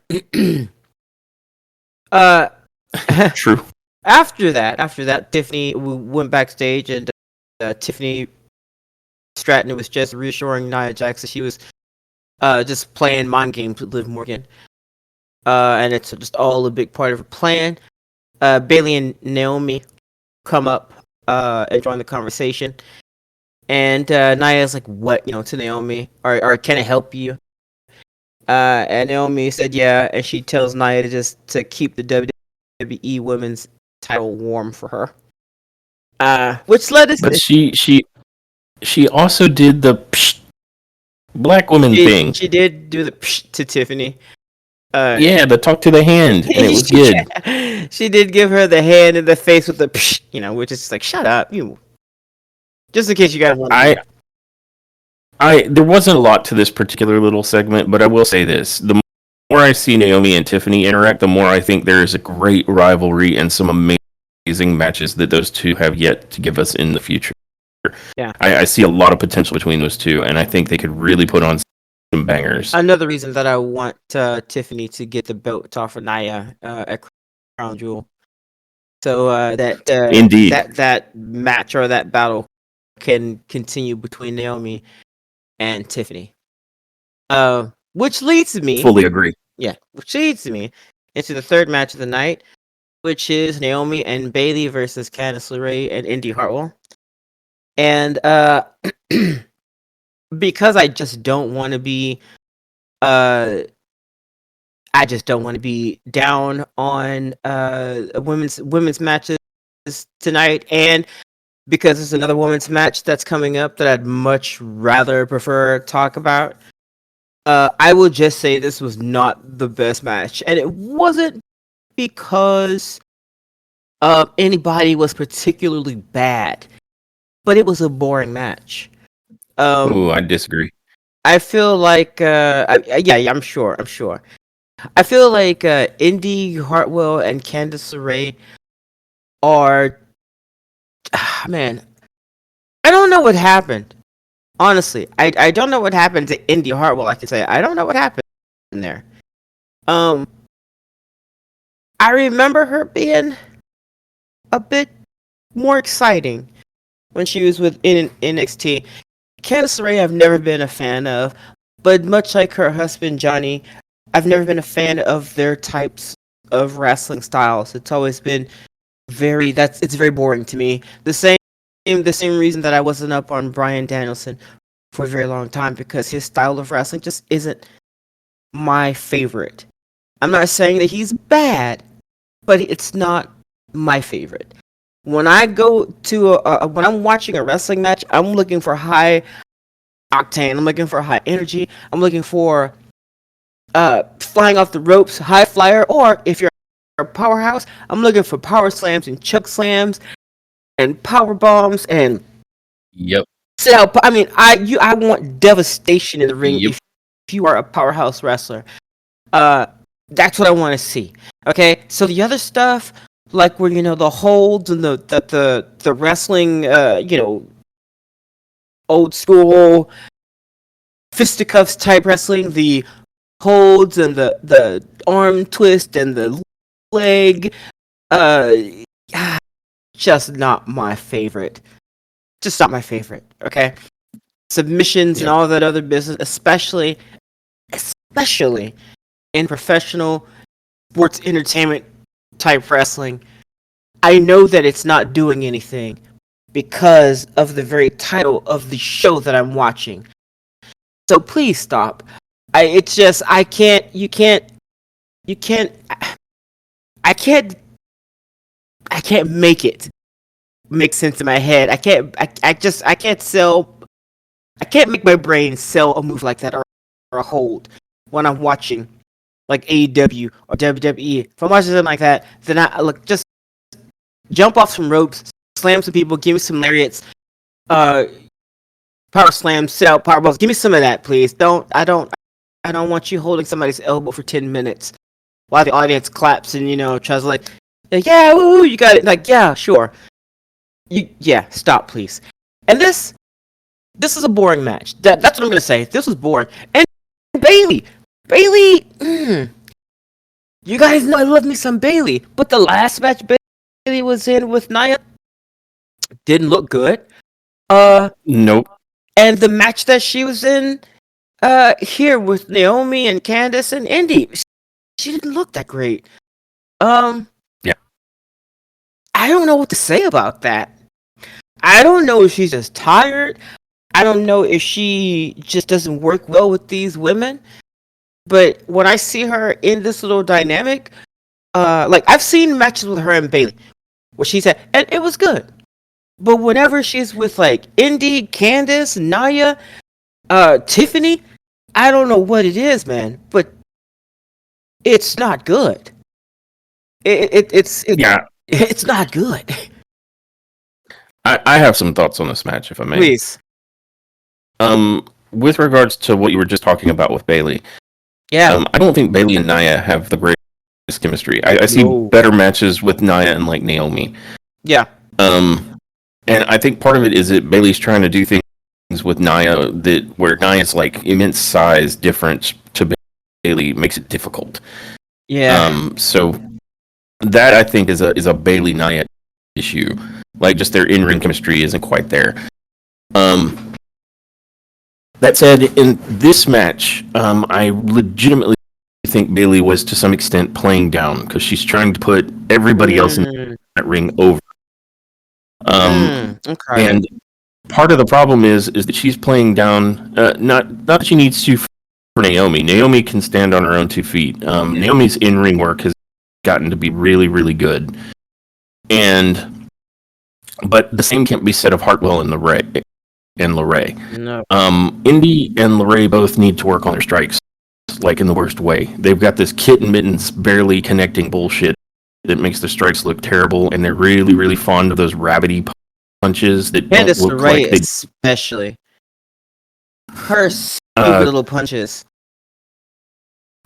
True. After that, Tiffany went backstage, and Tiffany Stratton was just reassuring Nia Jax that she was just playing mind games with Liv Morgan. And it's just all a big part of her plan. Bayley and Naomi come up and join the conversation. And Nia's like, what, to Naomi? Or can I help you? And Naomi said, yeah. And she tells Nia to keep the WWE Women's title warm for her. Which led us But she also did the black woman thing. She did do the to Tiffany. The talk to the hand, and it was good. She did give her the hand in the face with the which is just like, shut up, you. Just in case you guys want to. There wasn't a lot to this particular little segment, but I will say this: the more I see Naomi and Tiffany interact, the more I think there is a great rivalry and some amazing matches that those two have yet to give us in the future. Yeah, I see a lot of potential between those two, and I think they could really put on some bangers. Another reason that I want Tiffany to get the belt off of Nia at Crown Jewel, so that indeed that match or that battle can continue between Naomi and Tiffany. Which leads me fully agree. Yeah, which leads me into the third match of the night, which is Naomi and Bayley versus Candice LeRae and Indy Hartwell. And because I just don't want to be down on women's matches tonight, and because there's another women's match that's coming up that I'd much rather prefer talk about, I will just say this was not the best match, and it wasn't because anybody was particularly bad, but it was a boring match. I disagree. I feel like I'm sure. I feel like Indy Hartwell and Candice LeRae are man. I don't know what happened. Honestly, I don't know what happened to Indy Hartwell. I can say I don't know what happened there. I remember her being a bit more exciting when she was with NXT. Candice LeRae I've never been a fan of, but much like her husband Johnny, I've never been a fan of their types of wrestling styles. It's always been it's very boring to me. The same reason that I wasn't up on Bryan Danielson for a very long time, because his style of wrestling just isn't my favorite. I'm not saying that he's bad, but it's not my favorite. When I go to when I'm watching a wrestling match, I'm looking for high octane. I'm looking for high energy. I'm looking for flying off the ropes, high flyer, or if you're a powerhouse, I'm looking for power slams and chuck slams and power bombs and Yep. I mean, I want devastation in the ring Yep. if you are a powerhouse wrestler. That's what I want to see. Okay, so the other stuff, like where the holds and the wrestling, old school fisticuffs type wrestling, the holds and the arm twist and the leg, uh, just not my favorite. Just not my favorite. Okay, submissions and all that other business, especially in professional sports entertainment type wrestling. I know that it's not doing anything because of the very title of the show that I'm watching. So please stop. I can't make it make sense in my head. I can't make my brain sell a move like that or a hold when I'm watching like AEW or WWE. If I'm watching something like that, then I look just jump off some ropes, slam some people, give me some lariats, power slams, sit out power balls. Give me some of that, please. I don't want you holding somebody's elbow for 10 minutes while the audience claps and tries to yeah, woo, you got it. Like, yeah, sure. Stop, please. And this is a boring match. That's what I'm gonna say. This was boring. And Bailey, you guys know I love me some Bailey, but the last match Bailey was in with Nia didn't look good. Nope. And the match that she was in here with Naomi and Candice and Indy, she didn't look that great. Yeah. I don't know what to say about that. I don't know if she's just tired. I don't know if she just doesn't work well with these women. But when I see her in this little dynamic, I've seen matches with her and Bailey, where she said, and it was good. But whenever she's with Indy, Candice, Nia, Tiffany, I don't know what it is, man, but it's not good. It's not good. I have some thoughts on this match, if I may. Please. With regards to what you were just talking about with Bailey, I don't think Bailey and Nia have the greatest chemistry. I see better matches with Nia and Naomi. Yeah. And I think part of it is that Bailey's trying to do things with Nia where Nia's immense size difference to Bailey makes it difficult. Yeah. So that I think is a Bailey Nia issue. Just their in-ring chemistry isn't quite there. That said, in this match, I legitimately think Bailey was to some extent playing down because she's trying to put everybody else in that ring over. Okay. And part of the problem is that she's playing down. Not that she needs to for Naomi. Naomi can stand on her own 2 feet. Naomi's in-ring work has gotten to be really, really good. But the same can't be said of Hartwell and LeRae. No. Indy and LeRae both need to work on their strikes, in the worst way. They've got this kitten mittens barely connecting bullshit that makes the strikes look terrible, and they're really, really fond of those rabbity punches that Candice don't look LeRae like especially. Her stupid little punches.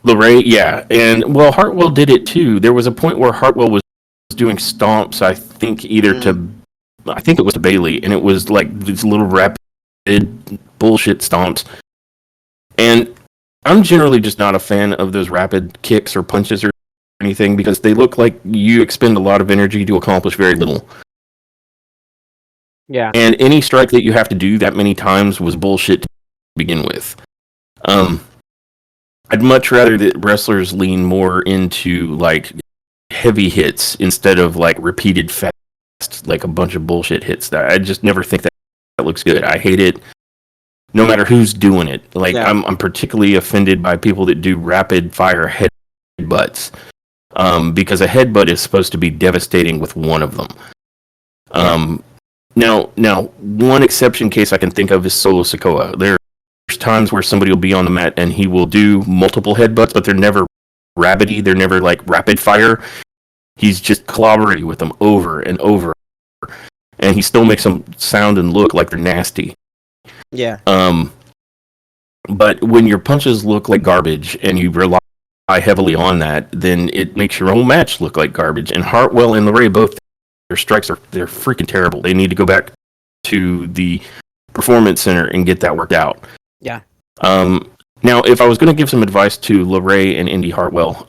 LeRae, yeah. And, Hartwell did it too. There was a point where Hartwell was doing stomps, I think I think it was to Bailey, and it was these little rapid bullshit stomps. And I'm generally just not a fan of those rapid kicks or punches or anything because they look like you expend a lot of energy to accomplish very little. Yeah. And any strike that you have to do that many times was bullshit to begin with. I'd much rather that wrestlers lean more into heavy hits instead of repeated fast, a bunch of bullshit hits. That I just never think that looks good. I hate it. No matter who's doing it. I'm particularly offended by people that do rapid fire headbutts. because a headbutt is supposed to be devastating with one of them. Now, one exception case I can think of is Solo Sikoa. There's times where somebody will be on the mat and he will do multiple headbutts, but they're never rabbity. They're never like rapid fire. He's just clobbering with them over and over, and he still makes them sound and look like they're nasty. Yeah. But when your punches look like garbage and you rely heavily on that, then it makes your own match look like garbage. And Hartwell and LeRae, both their strikes they're freaking terrible. They need to go back to the Performance Center and get that worked out. Yeah. Now, if I was going to give some advice to LeRae and Indy Hartwell,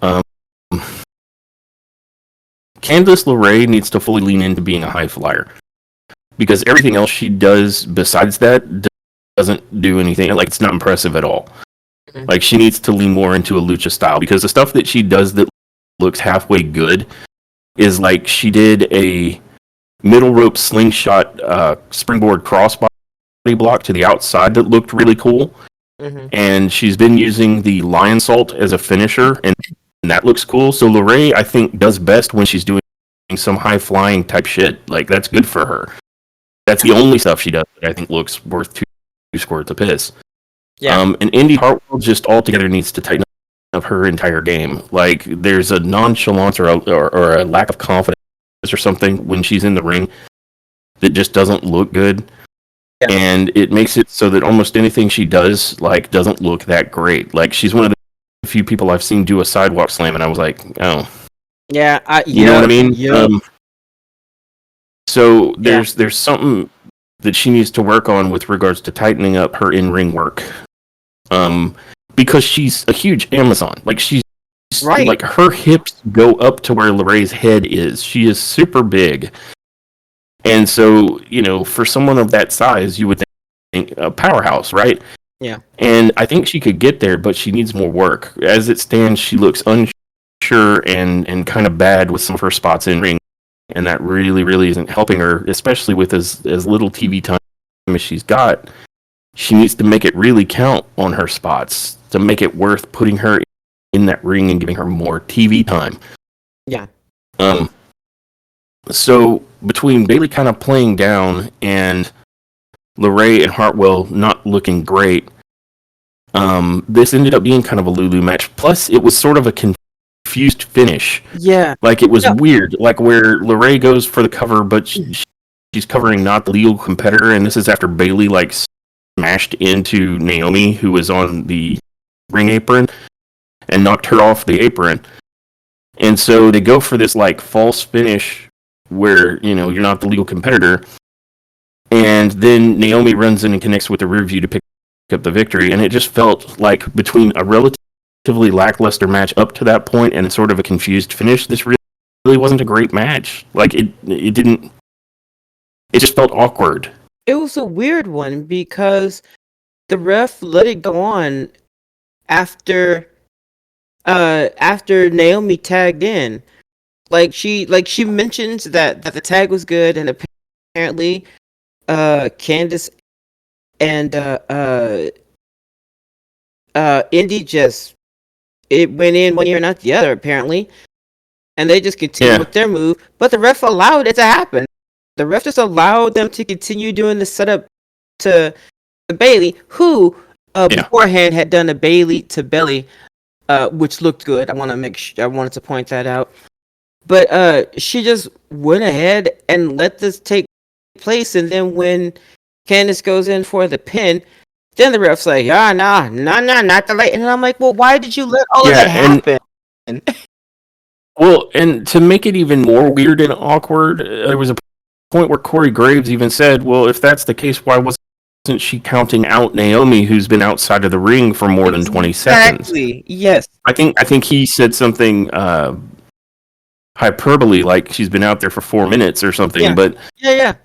Candice LeRae needs to fully lean into being a high flyer, because everything else she does besides that doesn't do anything. Like, it's not impressive at all. Mm-hmm. Like, she needs to lean more into a lucha style, because the stuff that she does that looks halfway good is like she did a middle rope slingshot springboard crossbody block to the outside that looked really cool. Mm-hmm. And she's been using the lion salt as a finisher, and that looks cool. So LeRae, I think, does best when she's doing some high flying type shit. Like, that's good for her. That's the only stuff she does that I think looks worth two squirts of piss. Yeah. And Indy Hartwell just altogether needs to tighten up her entire game. Like, there's a nonchalance or a lack of confidence or something when she's in the ring that just doesn't look good. Yeah. And it makes it so that almost anything she does, like, doesn't look that great. Like, she's one of the few people I've seen do a sidewalk slam, and I was like, oh. Yeah, you know what I mean? Yeah. So there's something that she needs to work on with regards to tightening up her in-ring work. Because she's a huge Amazon. Like, she's right. Like, her hips go up to where LeRae's head is. She is super big. And so, you know, for someone of that size, you would think a powerhouse, right? Yeah. And I think she could get there, but she needs more work. As it stands, she looks unsure and kind of bad with some of her spots in ring. And that really, really isn't helping her, especially with as little TV time as she's got. She needs to make it really count on her spots to make it worth putting her in that ring and giving her more TV time. Yeah. So between Bayley kind of playing down and LeRae and Hartwell not looking great, this ended up being kind of a Lulu match. Plus, it was sort of a confused finish. Yeah. Like, it was weird. Like, where LeRae goes for the cover, but she's covering not the legal competitor, and this is after Bayley, like, smashed into Naomi, who was on the ring apron, and knocked her off the apron. And so they go for this, like, false finish where, you know, you're not the legal competitor. And then Naomi runs in and connects with the rear view to pick up the victory. And it just felt like, between a relatively lackluster match up to that point and sort of a confused finish, this really wasn't a great match. Like, it just felt awkward. It was a weird one because the ref let it go on after Naomi tagged in. Like, she mentions that the tag was good, and apparently Candice and Indy just, it went in one ear and not the other, apparently. And they just continued with their move, but the ref allowed it to happen. The ref just allowed them to continue doing the setup to Bayley, who beforehand had done a Bayley to belly, which looked good. I wanted to point that out. But she just went ahead and let this take place, and then when Candice goes in for the pin, then the ref's like, nah, not the late. And I'm like, well, why did you let all of that happen? Well, and to make it even more weird and awkward, there was a point where Corey Graves even said, well, if that's the case, why wasn't she counting out Naomi, who's been outside of the ring for more than 20 seconds? Exactly, yes. I think he said something hyperbole, like she's been out there for 4 minutes or something. Yeah. But yeah.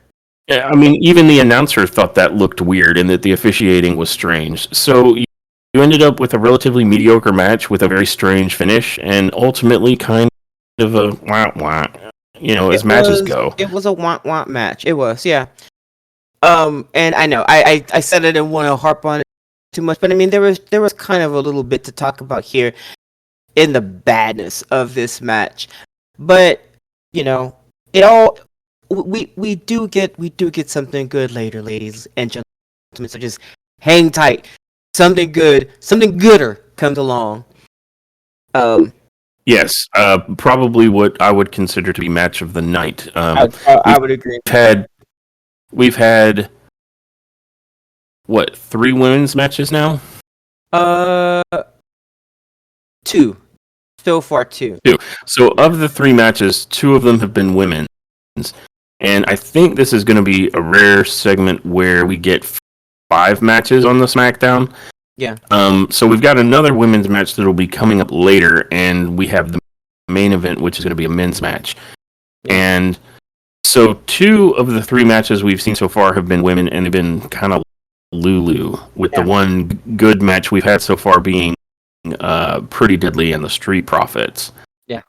I mean, even the announcer thought that looked weird and that the officiating was strange. So you ended up with a relatively mediocre match with a very strange finish, and ultimately kind of a wah-wah, you know, as matches go. It was a wah-wah match. It was, yeah. And I know I said I didn't want to harp on it too much, but I mean, there was kind of a little bit to talk about here. in the badness of this match. But it all we do get something good later, ladies and gentlemen. So just hang tight. Something gooder comes along. Yes, probably what I would consider to be match of the night. I would agree. We've had what, 3 women's matches now? 2 so far, 2. So of the 3 matches, 2 of them have been women's, and I think this is going to be a rare segment where we get 5 matches on the SmackDown. Yeah. So we've got another women's match that will be coming up later, and we have the main event, which is going to be a men's match. Yeah. And so 2 of the 3 matches we've seen so far have been women, and they've been kind of Lulu, with the one good match we've had so far being Pretty Deadly and the Street Profits. Yeah.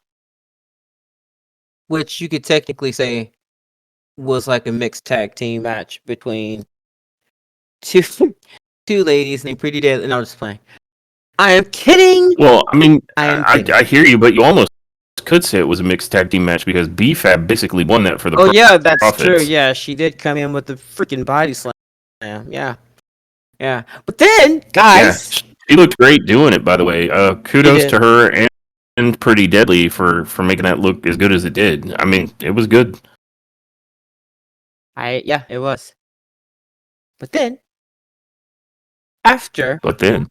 Which you could technically say was like a mixed tag team match between two ladies named Pretty Deadly. No, I'm just playing. I am kidding. Well, I mean, I hear you, but you almost could say it was a mixed tag team match because B-Fab basically won that for the that's Profits. true. Yeah, she did come in with the freaking body slam. Yeah. But then, guys, she looked great doing it. By the way, kudos to her and Pretty Deadly for making that look as good as it did. I mean, it was good. It was. But then, after the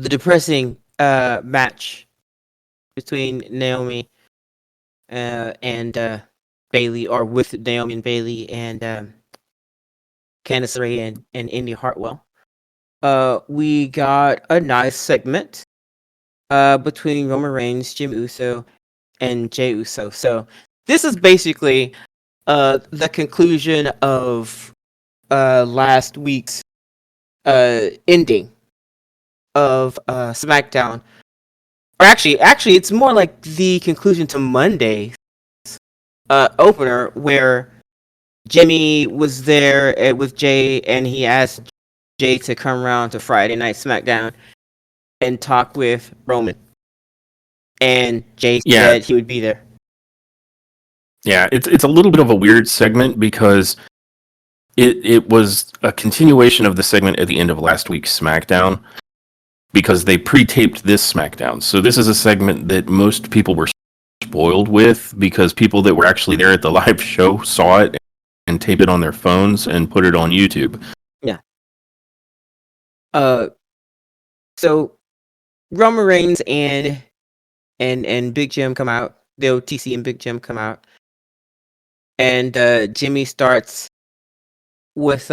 depressing match between Naomi and Bailey, or with Naomi and Bailey and Candice LeRae and Indy Hartwell, we got a nice segment between Roman Reigns, Jim Uso, and Jey Uso. So this is basically the conclusion of last week's ending of SmackDown. Or actually, it's more like the conclusion to Monday's opener, where Jimmy was there with Jay, and he asked Jay to come around to Friday Night SmackDown and talk with Roman. And Jay said he would be there. Yeah, it's a little bit of a weird segment because it was a continuation of the segment at the end of last week's SmackDown, because they pre-taped this SmackDown. So this is a segment that most people were spoiled with, because people that were actually there at the live show saw it and taped it on their phones and put it on YouTube. Yeah. So Roman Reigns and Big Jim come out. The OTC and Big Jim come out, and Jimmy starts with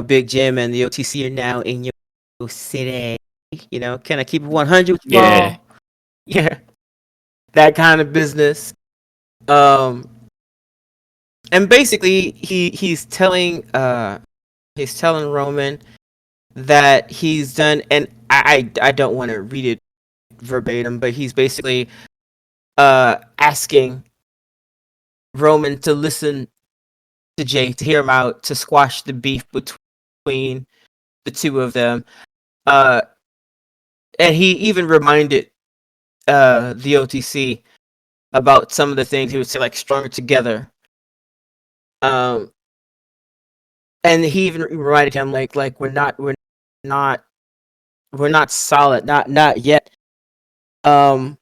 Big Jim and the OTC are now in your city. Can I keep it 100 with you all? Yeah, that kind of business. And basically he's telling Roman that he's done, and I don't want to read it verbatim, but he's basically asking Roman to listen to Jay, to hear him out, to squash the beef between the two of them. And he even reminded the OTC about some of the things he would say, like stronger together. And he even reminded him like we're not solid, not yet. And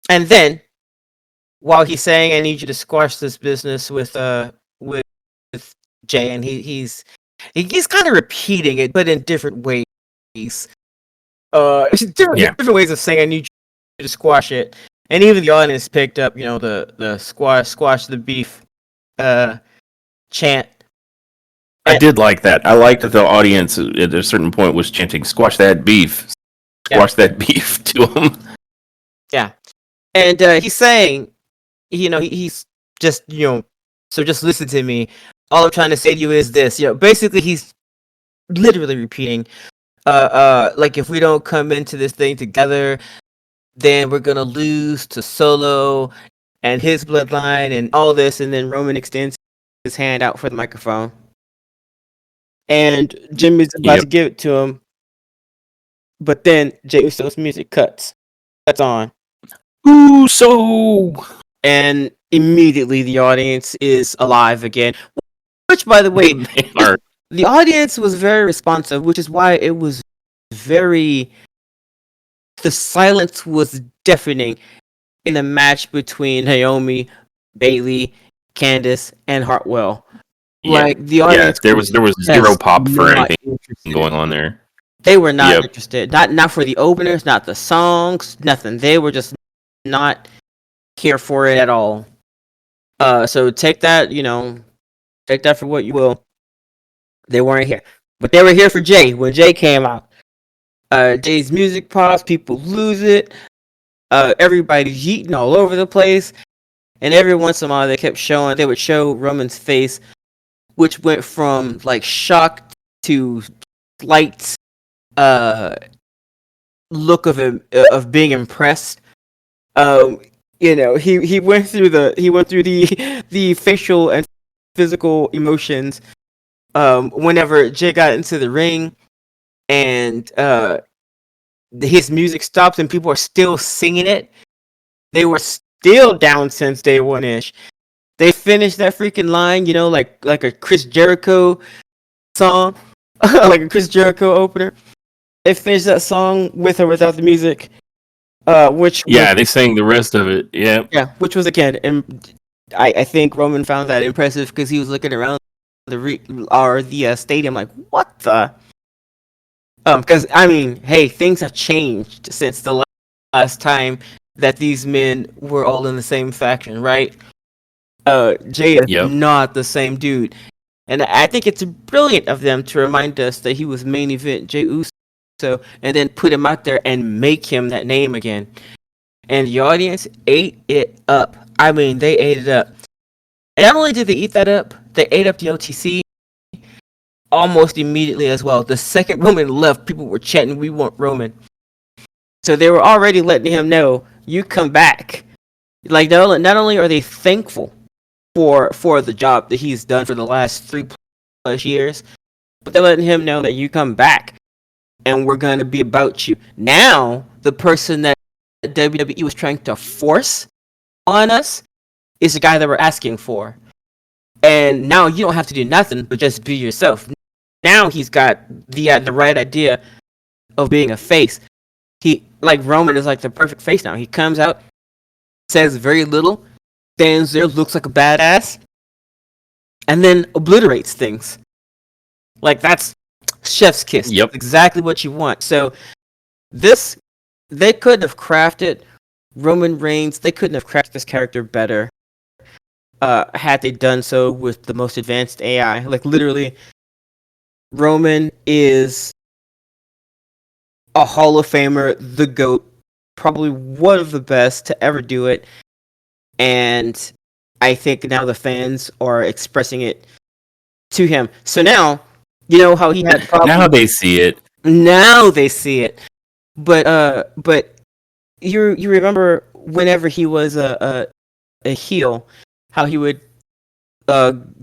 then, while he's saying, "I need you to squash this business with Jay," and he's kind of repeating it, but in different ways. Different ways of saying, "I need you to squash it," and even the audience picked up, the squash the beef chant. I did like that. I liked that the audience at a certain point was chanting, "Squash that beef, squash that beef" to him. Yeah, and he's saying, he's just, so just listen to me. All I'm trying to say to you is this. Basically, he's literally repeating, like, if we don't come into this thing together, then we're gonna lose to Solo and his bloodline and all this. And then Roman extends his hand out for the microphone, and Jimmy's about to give it to him, but then Jey Uso's music cuts. That's on. Uso. And immediately the audience is alive again. Which, by the way, They are. the audience was very responsive, which is why it was very. The silence was deafening in the match between Naomi, Bailey, Candice, and Hartwell. Yeah, Like the audience, there was zero just pop for not anything interested. going on there. They were not Yep. interested. Not for the openers, not the songs, nothing. They were just not here for it at all. So take that, take that for what you will. They weren't here, but they were here for Jay when Jay came out. Jay's music pops, people lose it. Everybody's yeeting all over the place, and every once in a while they would show Roman's face, which went from like shock to slight look of being impressed. He went through the facial and physical emotions whenever Jay got into the ring and his music stops and people are still singing it. They were still down since day one ish. They finished that freaking line, like a Chris Jericho song, like a Chris Jericho opener. They finished that song with or without the music. They sang the rest of it. Yeah, which was again, and I think Roman found that impressive because he was looking around the stadium like, what the? Because I mean, hey, things have changed since the last time that these men were all in the same faction, right? Jay is not the same dude, and I think it's brilliant of them to remind us that he was main event Jey Uso, and then put him out there and make him that name again. And the audience ate it up. I mean, they ate it up. And not only did they eat that up, they ate up the OTC almost immediately as well. The second Roman left, people were chanting, "We want Roman." So they were already letting him know, "You come back." Like not only are they thankful for the job that he's done for the last 3+ years, but they're letting him know that you come back, and we're gonna be about you. Now, the person that WWE was trying to force on us is the guy that we're asking for. And now you don't have to do nothing but just be yourself. Now he's got the right idea of being a face. Roman is like the perfect face now. He comes out, says very little, stands there, looks like a badass, and then obliterates things. Like, that's chef's kiss. Yep. That's exactly what you want. So they couldn't have crafted Roman Reigns. They couldn't have crafted this character better. Had they done so with the most advanced AI. Like, literally, Roman is a Hall of Famer, the GOAT, probably one of the best to ever do it. And I think now the fans are expressing it to him. So now, you know how he had problems. Now they see it. Now they see it. But you remember whenever he was a heel, how he would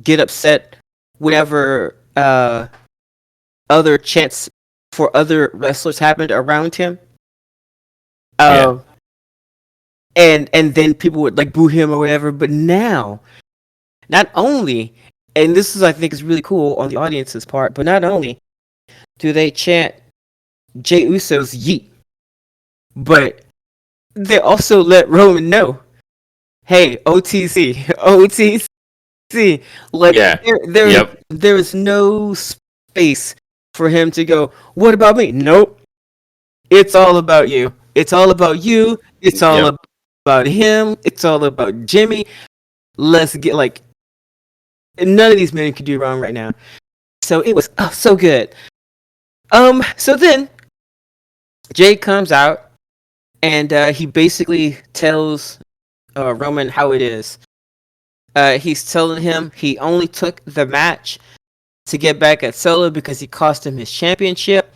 get upset whenever other chants for other wrestlers happened around him. And then people would like boo him or whatever. But now, not only, and this is I think is really cool on the audience's part, but not only do they chant Jey Uso's yeet, but they also let Roman know, hey, OTC, OTC. Like, there is no space for him to go, what about me? Nope. It's all about you. It's all about you. It's all about him. It's all about Jimmy. Let's get, like, none of these men can do wrong right now. So it was so good. So then Jay comes out and he basically tells Roman how it is. He's telling him he only took the match to get back at Solo because he cost him his championship.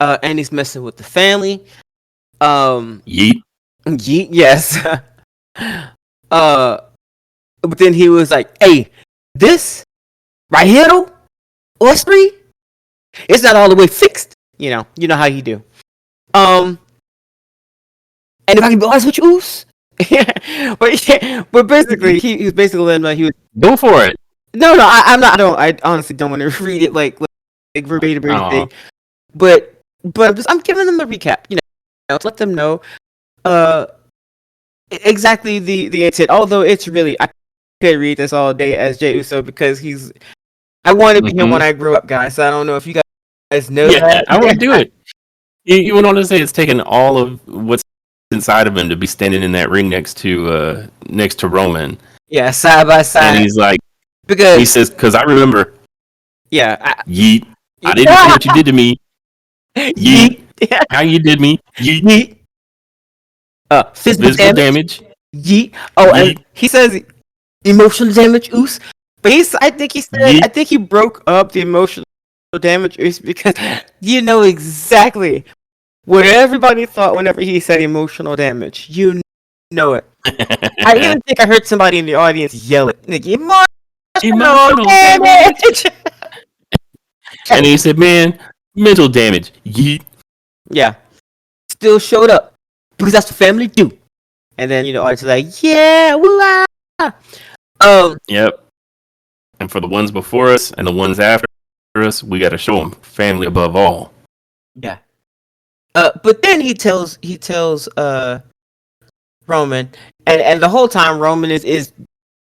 And he's messing with the family. Yeet, yes. But then he was like, hey, this right here though, us three, it's not all the way fixed. You know how you do. And if I can be honest with you, Oos, but basically, he was basically letting he was. Go for it. No, I'm not. I honestly don't want to read it like verbatim or anything. But I'm giving them a recap. To let them know, exactly the intent. Although it's really, I could read this all day as Jey Uso because I wanted to be him when I grew up, guys. So I don't know if you guys know that. I won't do it. You went on to say it's taken all of what's inside of him to be standing in that ring next to Roman. Yeah, side by side. And he's like, because he says, because I remember. Yeah. Yeet. I didn't see what you did to me. Yeet. How you did me. Yeet. Physical damage. Yeet. Oh, yeet. And he says emotional damage, Oos. But I think he broke up the emotional damage, Oos, because you know exactly what everybody thought whenever he said emotional damage. You know it. I even think I heard somebody in the audience yell it. Like, emotional damage. And he said, man, mental damage. Yeet. Yeah. Still showed up. Because that's what family do. And then, audience is like, yeah, woo-ah. Yep. And for the ones before us and the ones after us, we got to show them family above all. Yeah. But then he tells Roman, and the whole time Roman is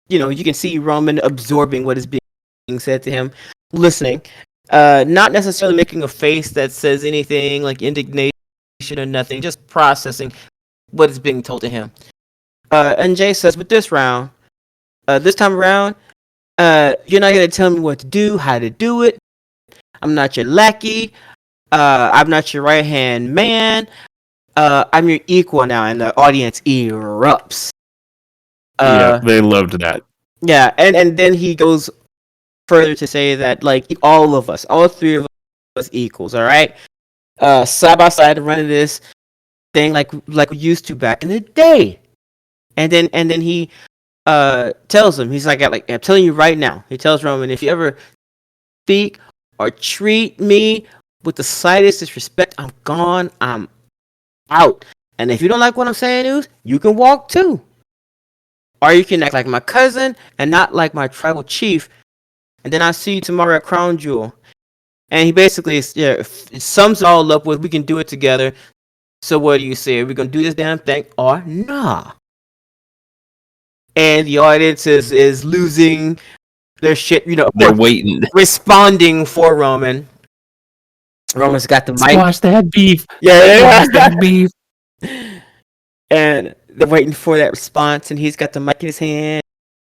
you can see Roman absorbing what is being said to him, listening, not necessarily making a face that says anything like indignation or nothing, just processing what is being told to him. And Jey says, with this time around, you're not gonna tell me what to do, how to do it. I'm not your lackey. I'm not your right hand man. I'm your equal now, and the audience erupts. Yeah, they loved that. Yeah, and then he goes further to say that all of us, all three of us equals, all right, side by side running this thing like we used to back in the day. And then he tells him, he's like, I'm telling you right now. He tells Roman, if you ever speak or treat me with the slightest disrespect, I'm gone. I'm out. And if you don't like what I'm saying, you can walk too. Or you can act like my cousin and not like my tribal chief. And then I'll see you tomorrow at Crown Jewel. And he basically sums it all up with, we can do it together. So what do you say? Are we going to do this damn thing or nah? And the audience is losing their shit. They're waiting. Responding for Roman. Roman's got the mic. Squash that beef. Yeah. Squash that beef. And they're waiting for that response, and he's got the mic in his hand,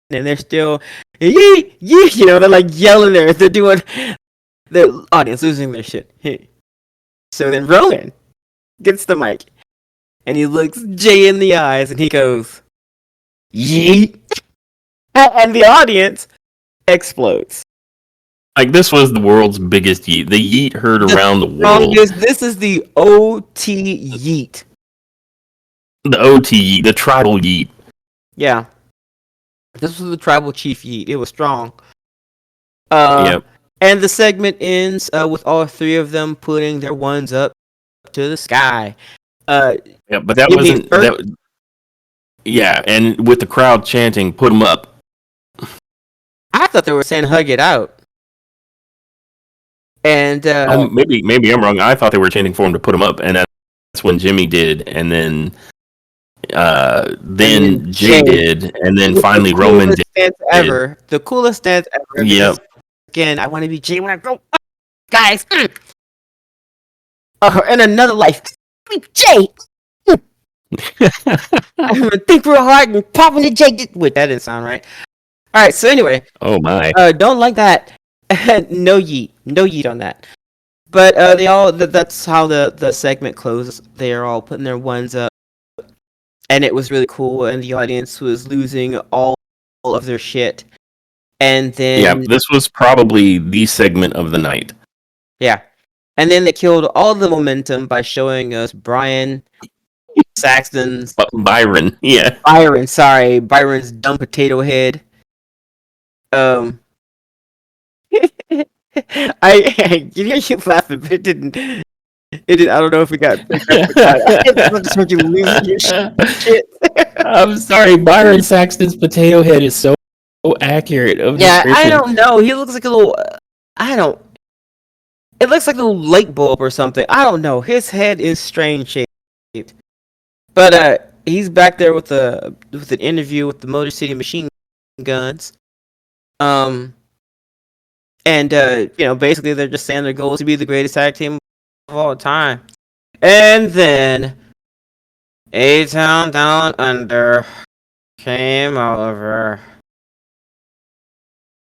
and they're still, yee, they're like yelling there. They're doing, the audience losing their shit. So then Roman gets the mic, and he looks Jey in the eyes, and he goes, yeet. And the audience explodes. Like, this was the world's biggest yeet. The yeet heard around the world. This is the OT yeet. The OT yeet, the tribal yeet. Yeah. This was the tribal chief yeet. It was strong. Yep. And the segment ends with all three of them putting their ones up to the sky. Yeah, but that wasn't... Yeah, and with the crowd chanting, put them up. I thought they were saying hug it out. And maybe I'm wrong. I thought they were chanting for him to put them up, and that's when Jimmy did, and then Jey did, and then finally Roman did. The coolest dance ever. Yep. Again, I want to be Jey when I grow up, guys. In another life, Jey. I'm gonna think real hard and pop into Jey. Wait, that didn't sound right. All right, so anyway. Oh my. Don't like that. No yeet on that. But that's how the segment closes. They are all putting their ones up, and it was really cool. And the audience was losing all of their shit. And then this was probably the segment of the night. Yeah, and then they killed all the momentum by showing us Brian Saxton's Byron. Yeah, Byron's dumb potato head. You laughing, but it didn't. It did, I don't know if it got picked up or not. I just heard you losing your shit. I'm sorry, Byron Saxton's potato head is so accurate of Yeah, I description. don't know. He looks like a little. I don't. It looks like a little light bulb or something. I don't know. His head is strange shaped. But he's back there with an interview with the Motor City Machine Guns. And basically they're just saying their goal is to be the greatest tag team of all time. And then A-Town Down Under came over.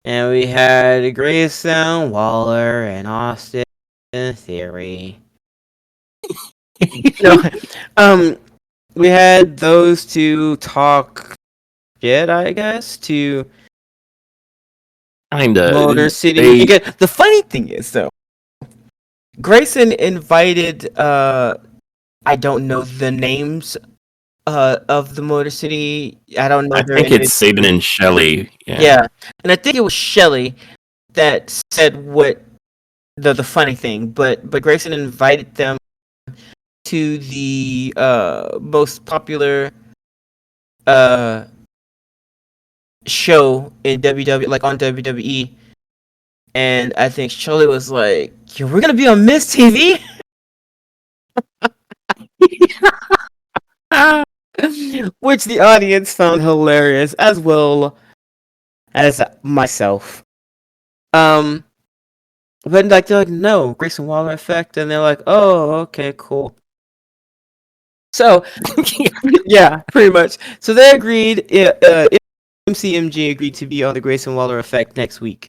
And we had Grayson Waller and Austin Theory. We had those two talk shit, I guess, to Kinda. Motor City. The funny thing is, though, Grayson invited, I don't know the names of the Motor City. I don't know. I think it's Sabin and Shelley. Yeah, and I think it was Shelley that said what the funny thing, but Grayson invited them to the most popular show in WWE, like on WWE, and I think Shelley was like, "Yeah, we're gonna be on Miss TV." Which the audience found hilarious, as well as myself. But like they're like, no, Grayson Waller effect, and they're like, oh, okay, cool. So yeah, pretty much. So they agreed. MCMG agreed to be on the Grayson Waller effect next week,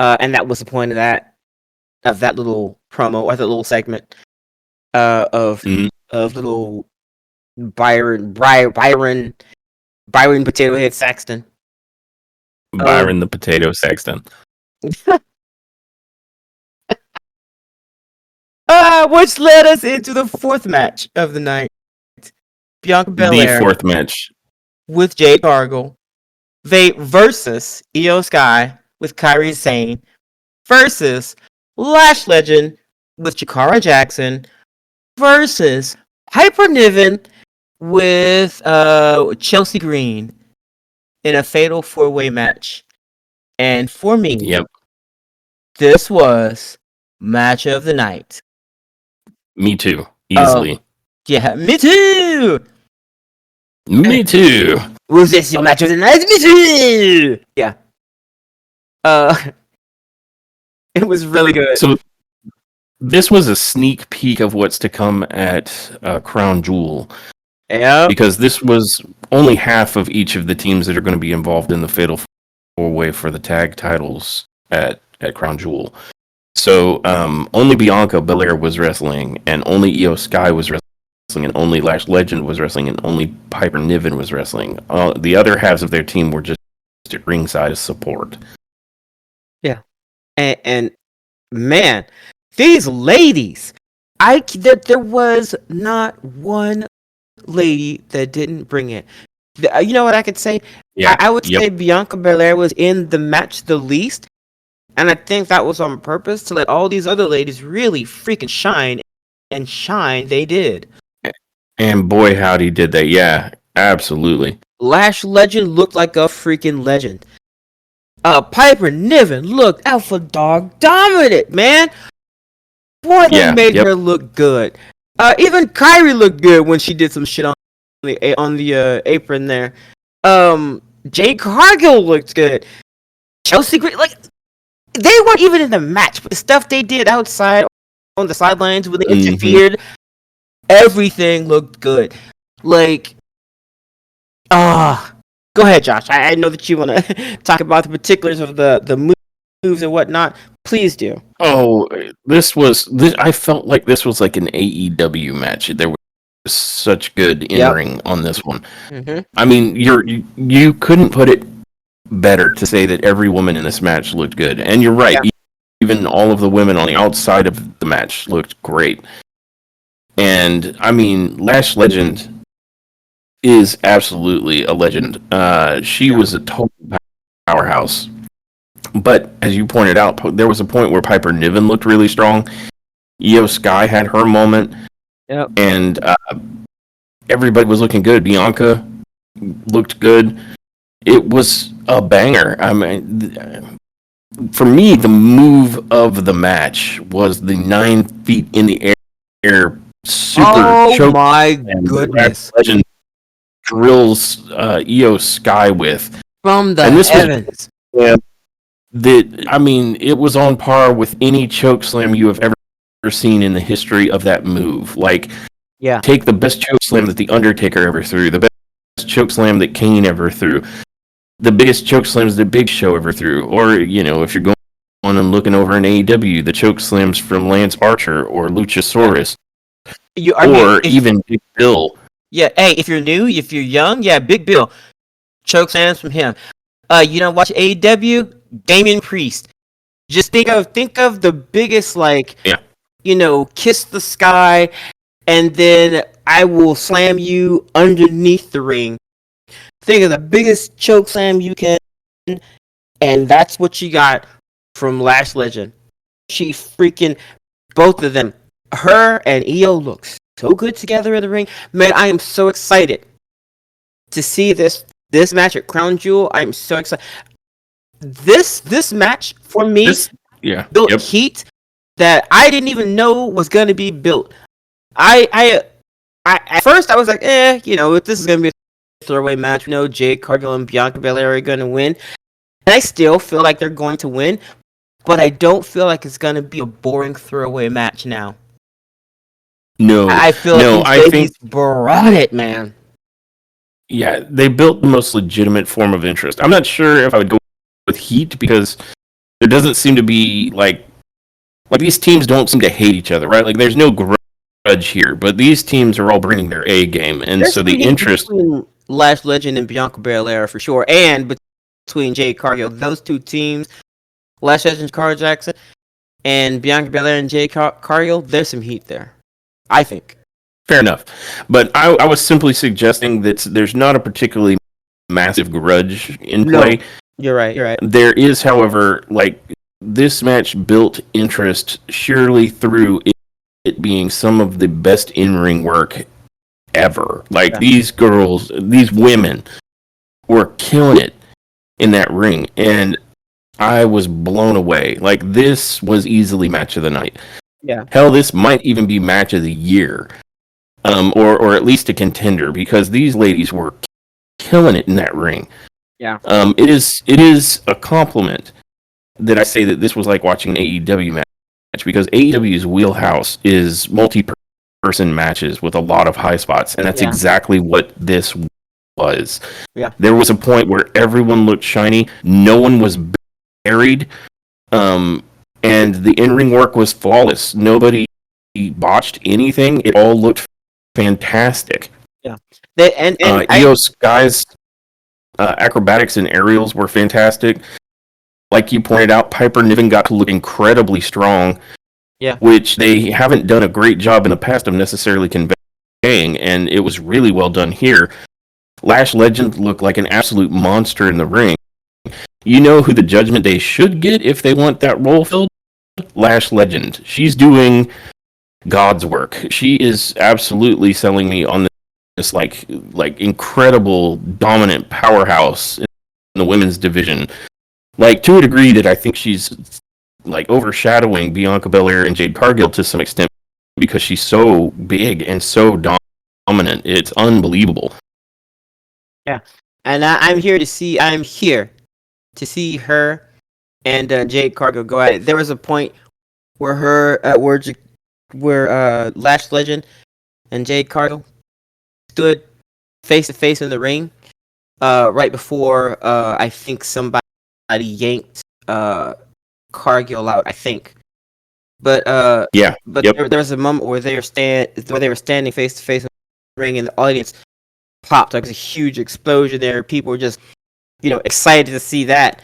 and that was the point of that little promo or that little segment of little Byron Potato Head Saxton. Byron the Potato Saxton. Which led us into the fourth match of the night. Bianca Belair. The fourth match. With Jade Cargill. Versus Io Sky with Kairi Sane. Versus Lash Legend with Jakara Jackson. Versus Piper Niven with Chelsea Green in a fatal 4-way match. And for me, this was match of the night. Me too. Easily. Yeah, me too! Me too. Was this your match of the night? Me too! Yeah. It was really good. So, this was a sneak peek of what's to come at Crown Jewel. Yeah. Because this was only half of each of the teams that are going to be involved in the Fatal 4-Way for the tag titles at Crown Jewel. So, only Bianca Belair was wrestling, and only Io Sky was wrestling, and only Lash Legend was wrestling, and only Piper Niven was wrestling. The other halves of their team were just at ringside as support. Yeah. And man, these ladies, there was not one lady that didn't bring it. You know what I could say? Yeah. I would say Bianca Belair was in the match the least. And I think that was on purpose to let all these other ladies really freaking shine. And shine they did. And boy, howdy did they. Yeah, absolutely. Lash Legend looked like a freaking legend. Piper Niven looked alpha dog dominant, man. Boy, they made her look good. Even Kairi looked good when she did some shit on the apron there. Jade Cargill looked good. Chelsea Green, like, they weren't even in the match, but the stuff they did outside on the sidelines when they interfered, everything looked good. Like, go ahead, Josh. I know that you want to talk about the particulars of the moves and whatnot. Please do. Oh, I felt like this was like an AEW match. There was such good in-ring on this one. Mm-hmm. I mean, you couldn't put it better to say that every woman in this match looked good. And you're right. Yeah. Even all of the women on the outside of the match looked great. And, I mean, Lash Legend is absolutely a legend. She was a total powerhouse. But, as you pointed out, there was a point where Piper Niven looked really strong. Io Sky had her moment, Yep. and everybody was looking good. Bianca looked good. It was a banger. I mean, for me, the move of the match was the 9 feet in the air super Oh choke my and goodness! Legend drills Io Sky with, From the and this was heavens. that. I mean, it was on par with any choke slam you have ever seen in the history of that move. Like, Yeah. take the best choke slam that the Undertaker ever threw, the best choke slam that Kane ever threw, the biggest choke slams that Big Show ever threw, or if you're going on and looking over in AEW, the choke slams from Lance Archer or Luchasaurus, or even Big Bill. Yeah. Hey, if you're new, if you're young, yeah, Big Bill, choke slams from him. You don't watch AEW? Damian Priest. Just think of the biggest, like, kiss the sky, and then I will slam you underneath the ring. Think of the biggest choke slam you can, and that's what you got from Lash Legend. She freaking, both of them, her and Io look so good together in the ring. Man, I am so excited to see this match at Crown Jewel. I'm so excited. This match for me built heat that I didn't even know was gonna be built. I at first I was like, this is gonna be a throwaway match. Jade Cargill and Bianca Belair are gonna win, and I still feel like they're going to win, but I don't feel like it's gonna be a boring throwaway match now. No, I feel like these ladies brought it, man. Yeah, they built the most legitimate form of interest. I'm not sure if I would go with heat because there doesn't seem to be like these teams don't seem to hate each other, right? Like there's no grudge here, but these teams are all bringing their A game, and so the interest between Lash Legend and Bianca Belair for sure, and between Jade Cargill, those two teams, Lash Legend, Carl Jackson, and Bianca Belair and Jade Cargill, there's some heat there, I think. Fair enough, but I was simply suggesting that there's not a particularly massive grudge in play. No, you're right. There is, however, like this match built interest surely through it being some of the best in-ring work ever. Like these girls, these women were killing it in that ring, and I was blown away. Like this was easily match of the night. Yeah. Hell, this might even be match of the year. Or at least a contender, because these ladies were killing it in that ring. Yeah. It is a compliment that I say that this was like watching an AEW match, because AEW's wheelhouse is multi-person matches with a lot of high spots, and that's exactly what this was. Yeah. There was a point where everyone looked shiny, no one was buried, and the in-ring work was flawless. Nobody botched anything. It all looked fantastic. Yeah. Io Sky's acrobatics and aerials were fantastic. Like you pointed out, Piper Niven got to look incredibly strong. Yeah. Which they haven't done a great job in the past of necessarily conveying, and it was really well done here. Lash Legend looked like an absolute monster in the ring. You know who the Judgment Day should get if they want that role filled? Lash Legend. She's doing God's work. She is absolutely selling me on this like incredible dominant powerhouse in the women's division. Like to a degree that I think she's like overshadowing Bianca Belair and Jade Cargill to some extent, because she's so big and so dominant. It's unbelievable. Yeah, and I'm here to see her and Jade Cargill go at it. There was a point where Lash Legend and Jade Cargill stood face to face in the ring, right before I think somebody yanked Cargill out. I think, but there was a moment where they were standing face to face in the ring, and the audience popped. Like, it was a huge explosion there. People were just excited to see that.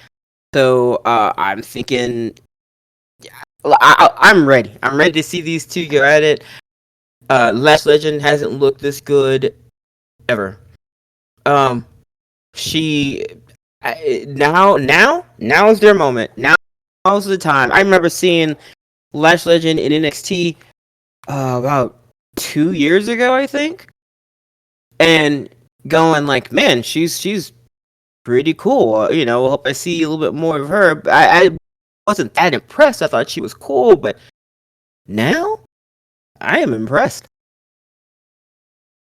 So I'm thinking, I'm ready. I'm ready to see these two go at it. Lash Legend hasn't looked this good ever. Now is their moment. Now is the time. I remember seeing Lash Legend in NXT about 2 years ago, I think, and going like, man, she's pretty cool. Hope I see a little bit more of her. But I wasn't that impressed. I thought she was cool, but now I am impressed.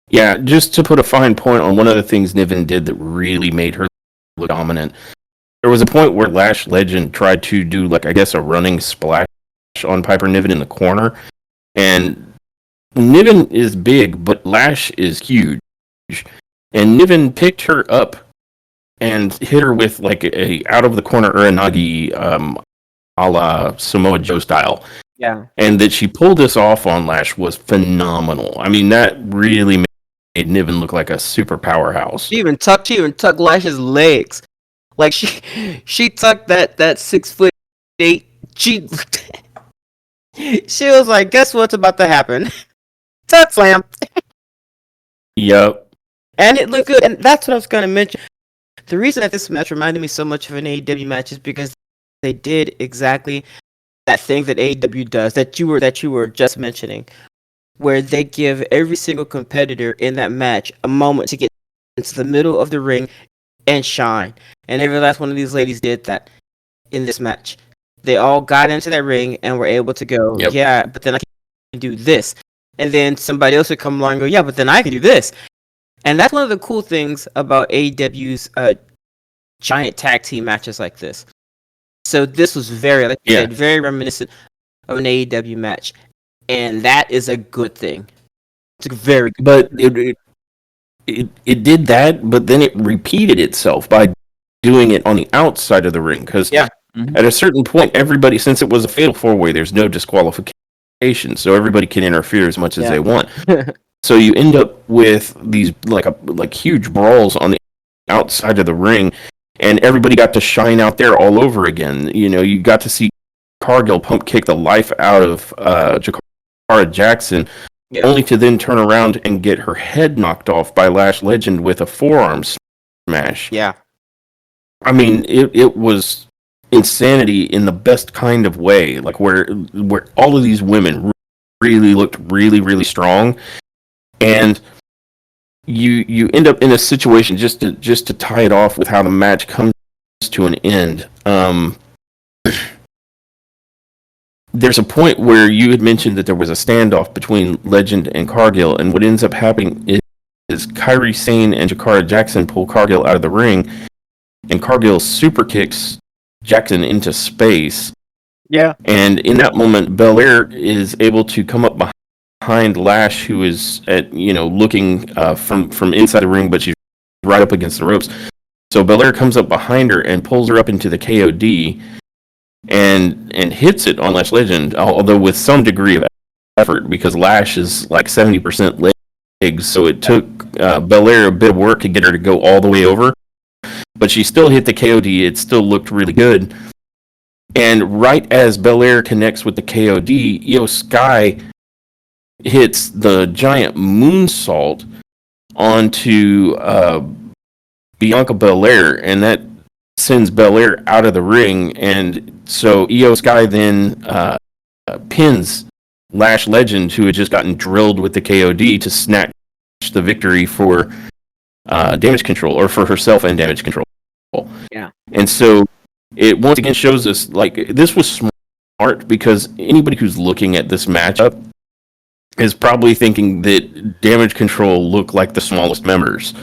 Yeah, just to put a fine point on one of the things Niven did that really made her look dominant. There was a point where Lash Legend tried to do, like, I guess, a running splash on Piper Niven in the corner. And Niven is big, but Lash is huge. And Niven picked her up and hit her with, like, a out-of-the-corner Uranagi a la Samoa Joe style. Yeah. And that she pulled this off on Lash was phenomenal. I mean, that really made Niven look like a super powerhouse. She even tucked Lash's legs. Like she tucked that 6'8". She was like, guess what's about to happen? Tuck slam. Yep. And it looked good. And that's what I was gonna mention. The reason that this match reminded me so much of an AEW match is because they did exactly that thing that AEW does that you were just mentioning, where they give every single competitor in that match a moment to get into the middle of the ring and shine. And every last one of these ladies did that in this match. They all got into that ring and were able to go, Yep. yeah, but then I can do this. And then somebody else would come along and go, yeah, but then I can do this. And that's one of the cool things about AEW's giant tag team matches like this. So this was very, like you said, very reminiscent of an AEW match. And that is a good thing. It's a very good But it did that, but then it repeated itself by doing it on the outside of the ring. Because at a certain point, everybody, since it was a fatal four-way, there's no disqualification, so everybody can interfere as much as they want. So you end up with these like huge brawls on the outside of the ring, and everybody got to shine out there all over again. You got to see Cargill pump kick the life out of Jakara Jackson. Only to then turn around and get her head knocked off by Lash Legend with a forearm smash. Yeah. I mean, it was insanity in the best kind of way, like where all of these women really looked really, really strong, and you end up in a situation just to tie it off with how the match comes to an end. There's a point where you had mentioned that there was a standoff between Legend and Cargill, and what ends up happening is Kairi Sane and Jakara Jackson pull Cargill out of the ring, and Cargill super kicks Jackson into space. Yeah. And in that moment, Belair is able to come up behind Lash, who is looking from inside the ring, but she's right up against the ropes. So Belair comes up behind her and pulls her up into the KOD. And hits it on Lash Legend, although with some degree of effort, because Lash is like 70% legs, so it took Belair a bit of work to get her to go all the way over. But she still hit the KOD, it still looked really good. And right as Belair connects with the KOD, Io Sky hits the giant moonsault onto Bianca Belair, and that sends Belair out of the ring, and so Io Sky then pins Lash Legend, who had just gotten drilled with the KOD, to snatch the victory for Damage Control, or for herself and Damage Control. Yeah. And so it once again shows us, like, this was smart, because anybody who's looking at this matchup is probably thinking that Damage Control look like the smallest members.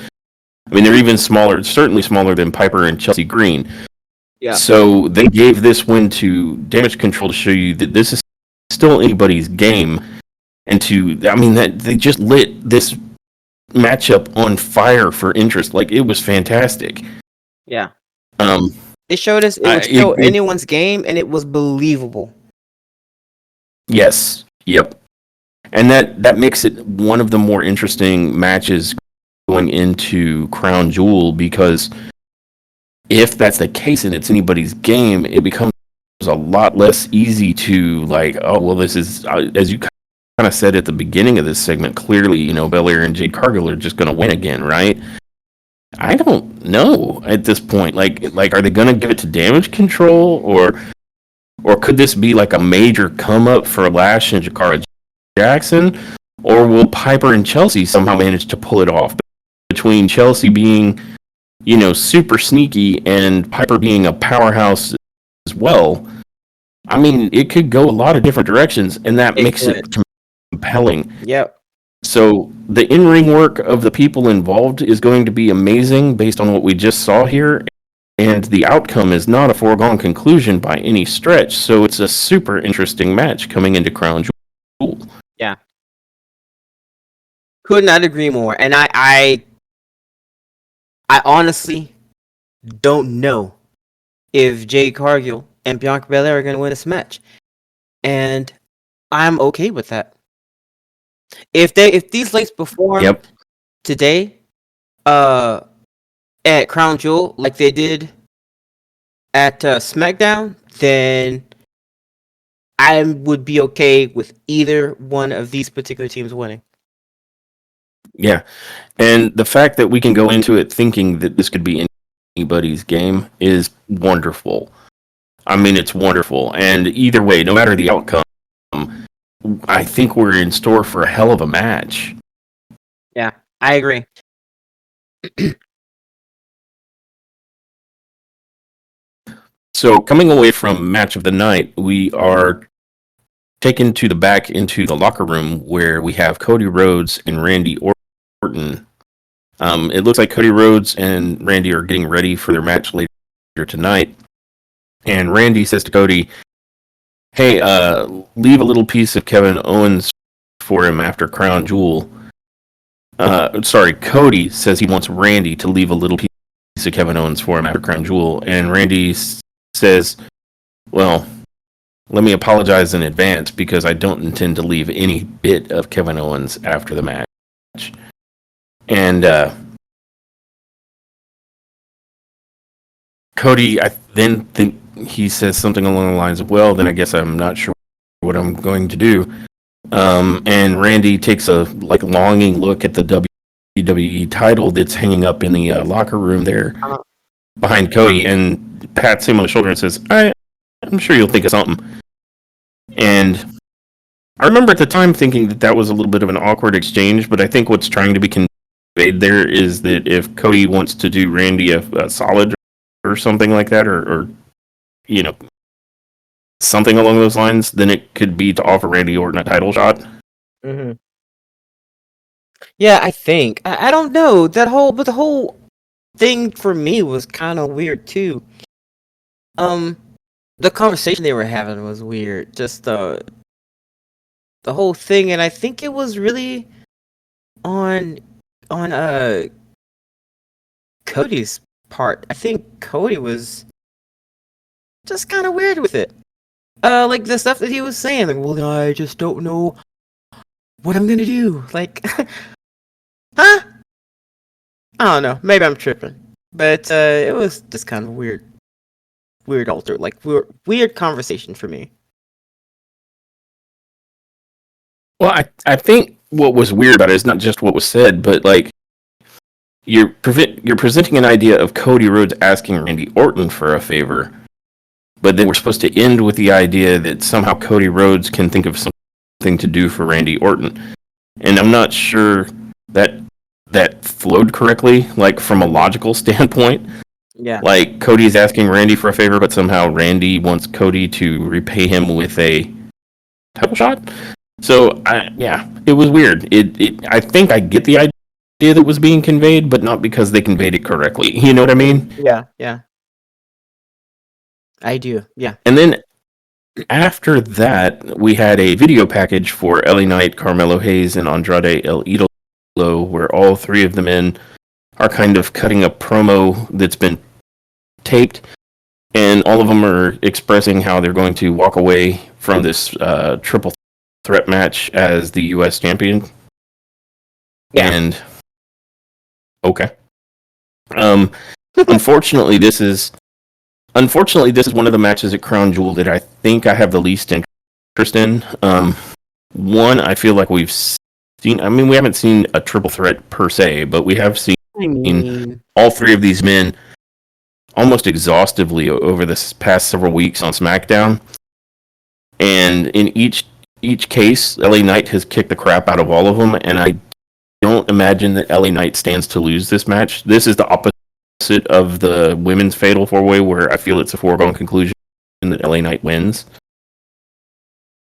I mean, they're even smaller, certainly smaller than Piper and Chelsea Green. Yeah. So they gave this win to Damage Control to show you that this is still anybody's game, and that they just lit this matchup on fire for interest. Like, it was fantastic. Yeah. It showed us it was still anyone's game, and it was believable. Yes. Yep. And that makes it one of the more interesting matches going into Crown Jewel, because if that's the case and it's anybody's game, it becomes a lot less easy to, like, oh, well, this is, as you kind of said at the beginning of this segment, clearly, Belair and Jade Cargill are just going to win again, right? I don't know at this point. Like, are they going to give it to Damage Control, or Or could this be like a major come up for Lash and Jakara Jackson? Or will Piper and Chelsea somehow manage to pull it off? Between Chelsea being, super sneaky and Piper being a powerhouse as well, I mean, it could go a lot of different directions, and that makes it compelling. Yep. So the in-ring work of the people involved is going to be amazing based on what we just saw here, and the outcome is not a foregone conclusion by any stretch. So it's a super interesting match coming into Crown Jewel. Yeah. Could not agree more. And I honestly don't know if Jade Cargill and Bianca Belair are going to win this match, and I'm okay with that. If these ladies perform today, at Crown Jewel like they did at SmackDown, then I would be okay with either one of these particular teams winning. Yeah, and the fact that we can go into it thinking that this could be anybody's game is wonderful. I mean, it's wonderful. And either way, no matter the outcome, I think we're in store for a hell of a match. Yeah, I agree. So, coming away from match of the night, we are taken to the back into the locker room where we have Cody Rhodes and Randy Orton. It looks like Cody Rhodes and Randy are getting ready for their match later tonight. And Randy says to Cody, hey, leave a little piece of Kevin Owens for him after Crown Jewel. Cody says he wants Randy to leave a little piece of Kevin Owens for him after Crown Jewel. And Randy says, well, let me apologize in advance because I don't intend to leave any bit of Kevin Owens after the match. And Cody, I then think he says something along the lines of, well, then I guess I'm not sure what I'm going to do. And Randy takes a longing look at the WWE title that's hanging up in the locker room there behind Cody and pats him on the shoulder and says, I'm sure you'll think of something. And I remember at the time thinking that was a little bit of an awkward exchange, but I think what's trying to be conveyed there is that if Cody wants to do Randy a solid or something like that, or something along those lines, then it could be to offer Randy Orton a title shot. Mm-hmm. Yeah, I think. I don't know. The whole thing for me was kind of weird too. The conversation they were having was weird. Just the whole thing, and I think it was really on Cody's part. I think Cody was just kind of weird with it. Like the stuff that he was saying, like, well, I just don't know what I'm gonna do. Like, huh? I don't know. Maybe I'm tripping, but it was just kind of weird weird conversation for me. Well, I think what was weird about it is not just what was said, but like you're presenting an idea of Cody Rhodes asking Randy Orton for a favor, but then we're supposed to end with the idea that somehow Cody Rhodes can think of something to do for Randy Orton, and I'm not sure that flowed correctly, like from a logical standpoint. Yeah. Like Cody's asking Randy for a favor, but somehow Randy wants Cody to repay him with a title shot. So it was weird. I think I get the idea that was being conveyed, but not because they conveyed it correctly. You know what I mean? Yeah. I do. Yeah. And then after that, we had a video package for LA Knight, Carmelo Hayes, and Andrade El Idolo, where all three of the men are kind of cutting a promo that's been taped, and all of them are expressing how they're going to walk away from this triple threat match as the U.S. champion. Yeah. And okay. Unfortunately, this is one of the matches at Crown Jewel that I think I have the least interest in. One, I feel like we've seen. I mean, we haven't seen a triple threat per se, but we have seen all three of these men almost exhaustively over this past several weeks on SmackDown. And in each case, LA Knight has kicked the crap out of all of them, and I don't imagine that LA Knight stands to lose this match. This is the opposite of the women's fatal four-way, where I feel it's a foregone conclusion that LA Knight wins.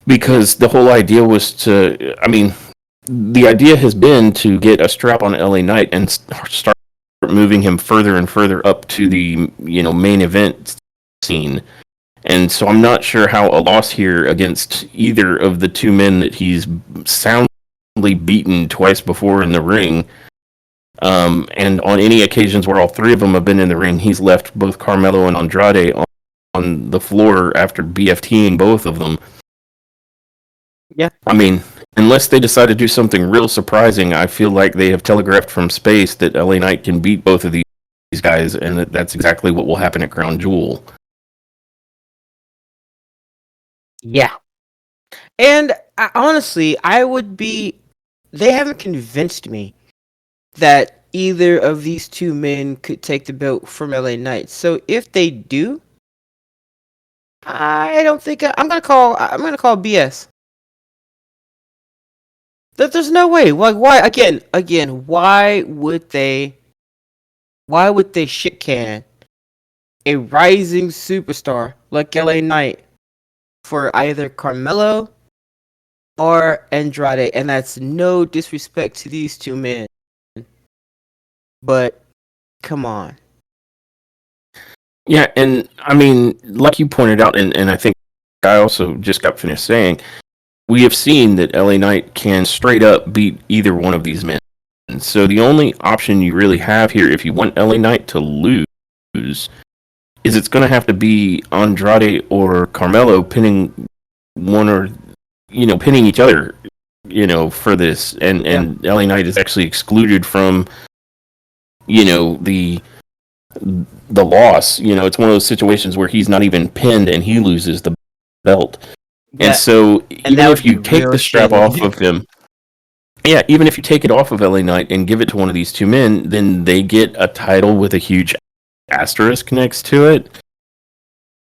Because the whole idea was to, I mean, the idea has been to get a strap on LA Knight and start moving him further and further up to the, main event scene. And so I'm not sure how a loss here against either of the two men that he's soundly beaten twice before in the ring, and on any occasions where all three of them have been in the ring, he's left both Carmelo and Andrade on the floor after BFTing both of them. Yeah. I mean, unless they decide to do something real surprising, I feel like they have telegraphed from space that LA Knight can beat both of these guys, and that's exactly what will happen at Crown Jewel. Yeah. And honestly, they haven't convinced me that either of these two men could take the belt from LA Knight. So if they do, I don't think I'm gonna call BS. That there's no way. Like, why again? Why would they shit can a rising superstar like LA Knight for either Carmelo or Andrade? And that's no disrespect to these two men, but come on. Yeah, and I mean, like you pointed out, and I think I also just got finished saying, we have seen that LA Knight can straight up beat either one of these men. And so the only option you really have here, if you want LA Knight to lose, is it's going to have to be Andrade or Carmelo pinning one or, pinning each other, for this. And LA Knight is actually excluded from, the loss. It's one of those situations where he's not even pinned and he loses the belt. And so even if you take the strap off of him, even if you take it off of LA Knight and give it to one of these two men, then they get a title with a huge asterisk next to it.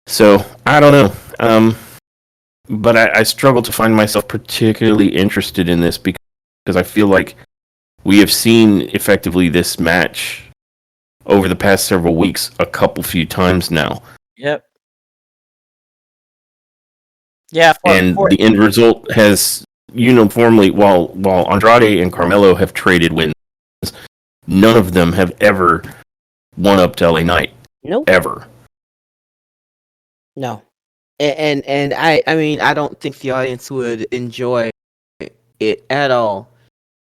So I don't know. But I struggle to find myself particularly interested in this because I feel like we have seen effectively this match over the past several weeks a few times now. Yep. Yeah, the end result has uniformly, while Andrade and Carmelo have traded wins, none of them have ever won up to LA Knight. Nope. Ever. No. And I mean, I don't think the audience would enjoy it at all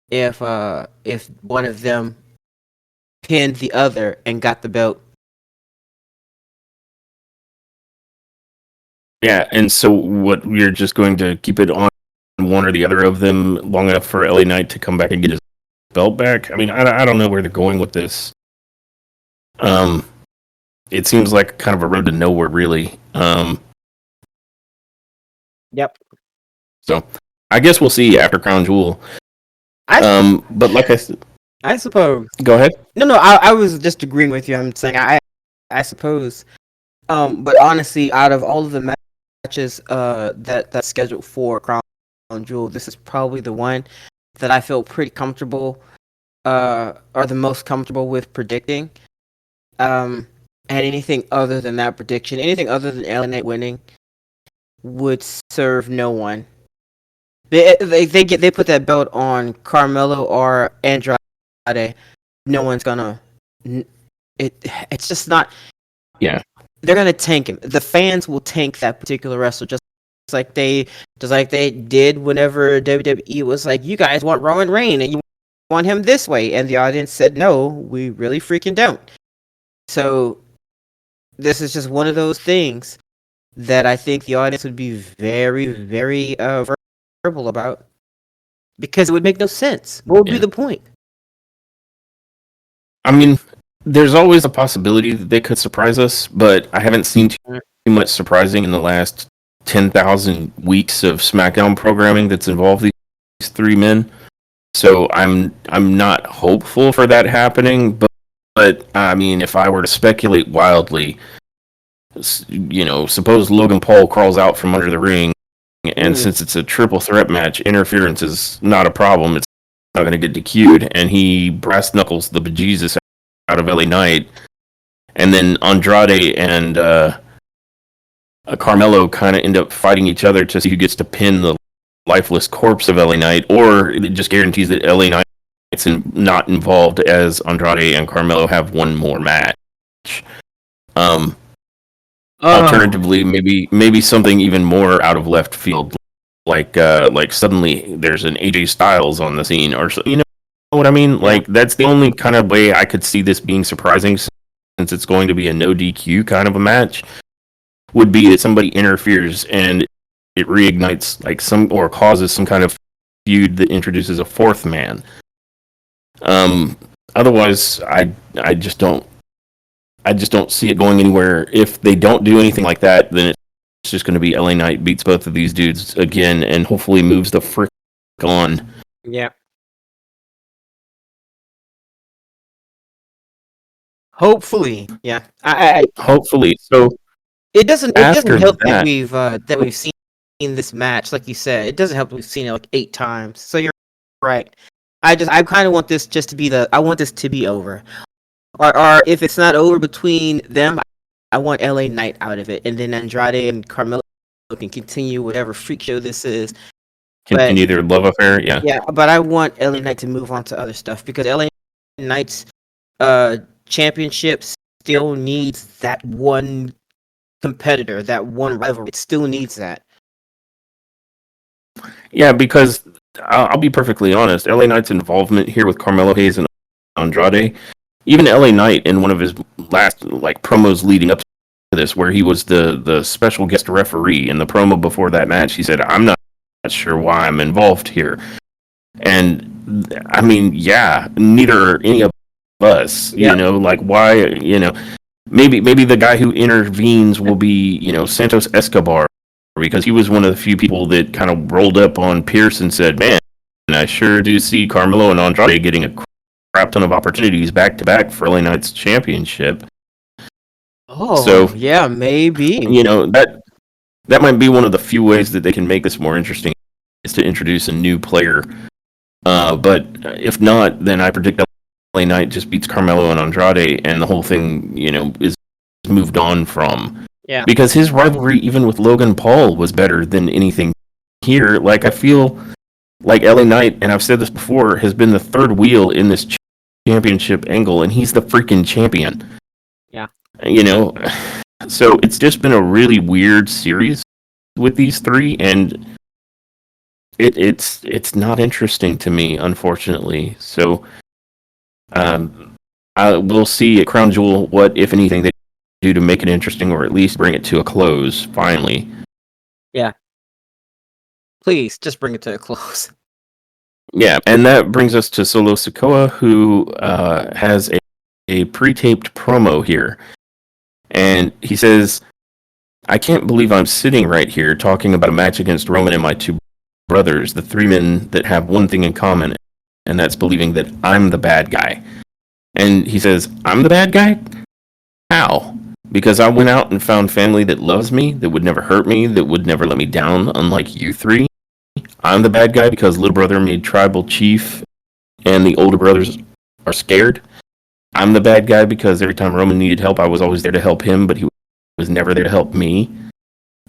if one of them pinned the other and got the belt. Yeah, and so what, we're just going to keep it on one or the other of them long enough for LA Knight to come back and get his belt back? I mean, I don't know where they're going with this. It seems like kind of a road to nowhere, really. Yep. So, I guess we'll see after Crown Jewel. But like I said... I suppose. Go ahead. No, I was just agreeing with you. I'm saying I suppose. But honestly, out of all of the matches that's scheduled for Crown Jewel, this is probably the one that I feel pretty comfortable, or the most comfortable with predicting. And anything other than that prediction, anything other than LA Knight winning, would serve no one. They put that belt on Carmelo or Andrade. No one's gonna. It's just not. Yeah. They're gonna tank him. The fans will tank that particular wrestler just like they did whenever WWE was like, you guys want Roman Reigns and you want him this way, and the audience said no, we really freaking don't. So this is just one of those things that I think the audience would be very, very verbal about, because it would make no sense. What would be the point? I mean, there's always a possibility that they could surprise us, but I haven't seen too much surprising in the last 10,000 weeks of SmackDown programming that's involved these three men. So I'm not hopeful for that happening, but I mean, if I were to speculate wildly, suppose Logan Paul crawls out from under the ring And since it's a triple threat match, interference is not a problem. It's not going to get DQ'd. And he brass knuckles the bejesus out of LA Knight. And then Andrade and Carmelo kind of end up fighting each other to see who gets to pin the lifeless corpse of LA Knight, or it just guarantees that LA Knight's not involved, as Andrade and Carmelo have one more match. Alternatively, maybe something even more out of left field, like suddenly there's an AJ Styles on the scene, or you know what I mean? Like, that's the only kind of way I could see this being surprising, since it's going to be a no DQ kind of a match, would be that somebody interferes and it reignites like or causes some kind of feud that introduces a fourth man. Otherwise, I just don't see it going anywhere. If they don't do anything like that, then it's just going to be LA Knight beats both of these dudes again, and hopefully moves the frick on. Yeah. Hopefully, yeah. Hopefully. So it doesn't help that we've seen this match, like you said. It doesn't help that we've seen it like 8 times. So you're right. I kind of want this just to be I want this to be over. Or if it's not over between them, I want LA Knight out of it, and then Andrade and Carmelo can continue whatever freak show this is. Continue their love affair, yeah. Yeah, but I want LA Knight to move on to other stuff, because LA Knight's championship still needs that one competitor, that one rivalry. It still needs that. Yeah, because I'll be perfectly honest, LA Knight's involvement here with Carmelo Hayes and Andrade, even LA Knight in one of his last promos leading up to this, where he was the special guest referee, in the promo before that match, he said, "I'm not sure why I'm involved here." And I mean, yeah, neither are any of us. You know, like, why? You know, maybe the guy who intervenes will be, Santos Escobar, because he was one of the few people that kind of rolled up on Pierce and said, "Man, I sure do see Carmelo and Andrade getting a crap ton of opportunities back to back for LA Knight's championship." Oh, so yeah, maybe. That might be one of the few ways that they can make this more interesting, is to introduce a new player. But if not, then I predict that LA Knight just beats Carmelo and Andrade, and the whole thing, is moved on from. Yeah. Because his rivalry, even with Logan Paul, was better than anything here. Like, I feel like LA Knight, and I've said this before, has been the third wheel in this championship angle, and he's the freaking champion. Yeah. So it's just been a really weird series with these three, and it's not interesting to me, unfortunately. So we'll see at Crown Jewel what, if anything, they do to make it interesting, or at least bring it to a close finally. Yeah. Please, just bring it to a close. Yeah, and that brings us to Solo Sikoa, who has a pre-taped promo here. And he says, "I can't believe I'm sitting right here talking about a match against Roman and my two brothers, the three men that have one thing in common, and that's believing that I'm the bad guy." And he says, "I'm the bad guy? How? Because I went out and found family that loves me, that would never hurt me, that would never let me down, unlike you three? I'm the bad guy because little brother made tribal chief and the older brothers are scared? I'm the bad guy because every time Roman needed help, I was always there to help him, but he was never there to help me?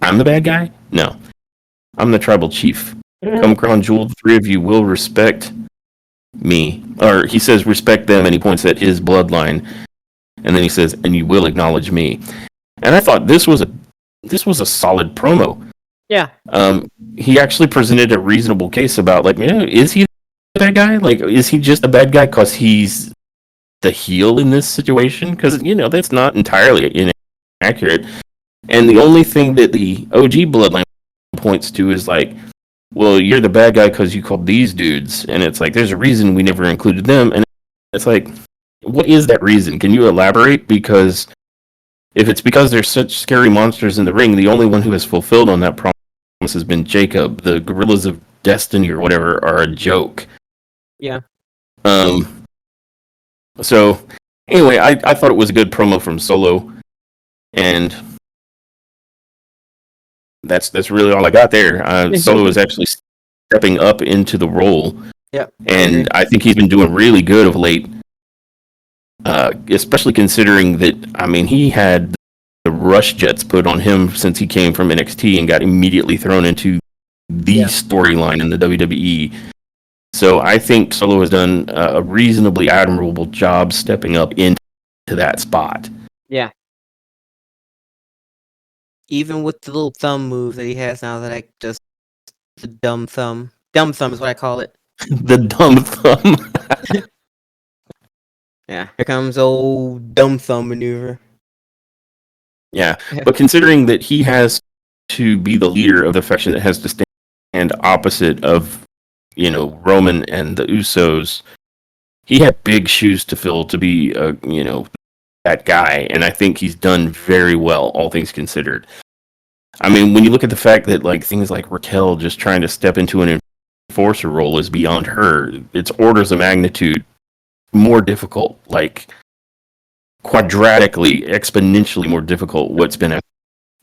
I'm the bad guy? No. I'm the tribal chief. Come Crown Jewel, the three of you will respect me." Or he says, "Respect them," and he points at his bloodline. And then he says, "And you will acknowledge me." And I thought this was a solid promo. Yeah. He actually presented a reasonable case about, like, is he the bad guy? Like, is he just a bad guy because he's the heel in this situation? Because, that's not entirely inaccurate. And the only thing that the OG bloodline points to is like, well, you're the bad guy because you called these dudes. And it's like, there's a reason we never included them. And it's like, what is that reason? Can you elaborate? Because if it's because there's such scary monsters in the ring, the only one who has fulfilled on that promise has been Jacob. The Gorillas of Destiny or whatever are a joke. Yeah. So, anyway, I thought it was a good promo from Solo. And that's really all I got there. Solo is actually stepping up into the role. Yep. And I think he's been doing really good of late, especially considering that, I mean, he had the rush jets put on him since he came from NXT and got immediately thrown into the storyline in the WWE. So I think Solo has done a reasonably admirable job stepping up into that spot. Yeah. Even with the little thumb move that he has now, that I just the dumb thumb. Dumb thumb is what I call it. The dumb thumb. Yeah, here comes old dumb thumb maneuver. Yeah, but considering that he has to be the leader of the faction that has to stand opposite of, Roman and the Usos, he had big shoes to fill to be, that guy, and I think he's done very well, all things considered. I mean, when you look at the fact that things like Raquel just trying to step into an enforcer role is beyond her, it's orders of magnitude more difficult, quadratically, exponentially more difficult what's been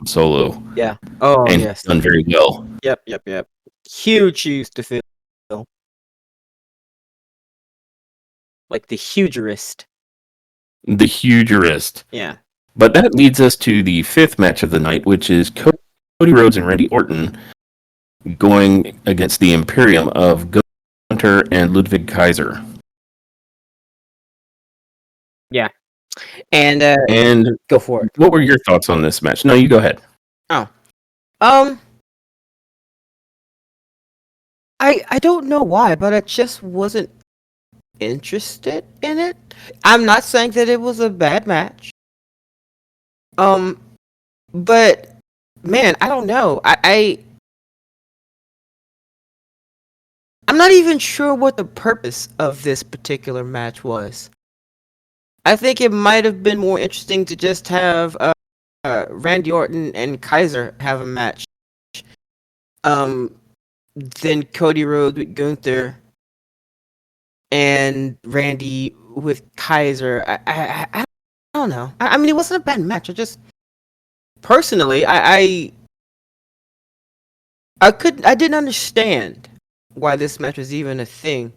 Solo. Yeah. Oh, and yes. He's done very well. Yep. Huge shoes to fill. Like the hugerist. The hugerist. Yeah. But that leads us to the fifth match of the night, which is Cody Rhodes and Randy Orton going against the Imperium of Gunther and Ludwig Kaiser. Yeah. And go for it. What were your thoughts on this match? No, you go ahead. Oh. I don't know why, but I just wasn't interested in it. I'm not saying that it was a bad match. But man, I don't know. I'm not even sure what the purpose of this particular match was. I think it might have been more interesting to just have Randy Orton and Kaiser have a match. Than Cody Rhodes with Gunther and Randy with Kaiser. I don't know. I mean, it wasn't a bad match. I just personally, I didn't understand why this match was even a thing,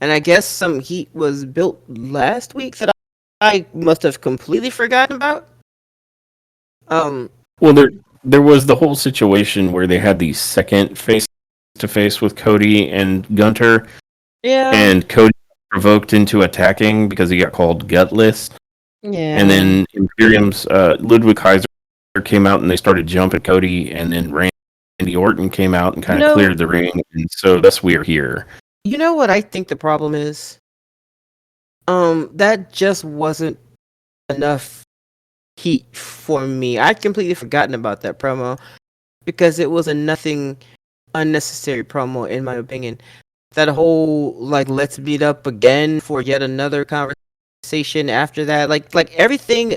and I guess some heat was built last week that I must have completely forgotten about. Well, there was the whole situation where they had the second face-to-face with Cody and Gunther. Yeah. And Cody provoked into attacking because he got called gutless. Yeah. And then Imperium's Ludwig Kaiser came out and they started jumping Cody, and then Randy Orton came out and kind of cleared the ring, and so that's why we're here. You know what I think the problem is? That just wasn't enough heat for me. I'd completely forgotten about that promo because it was a nothing unnecessary promo, in my opinion. That whole let's meet up again for yet another conversation after that, like everything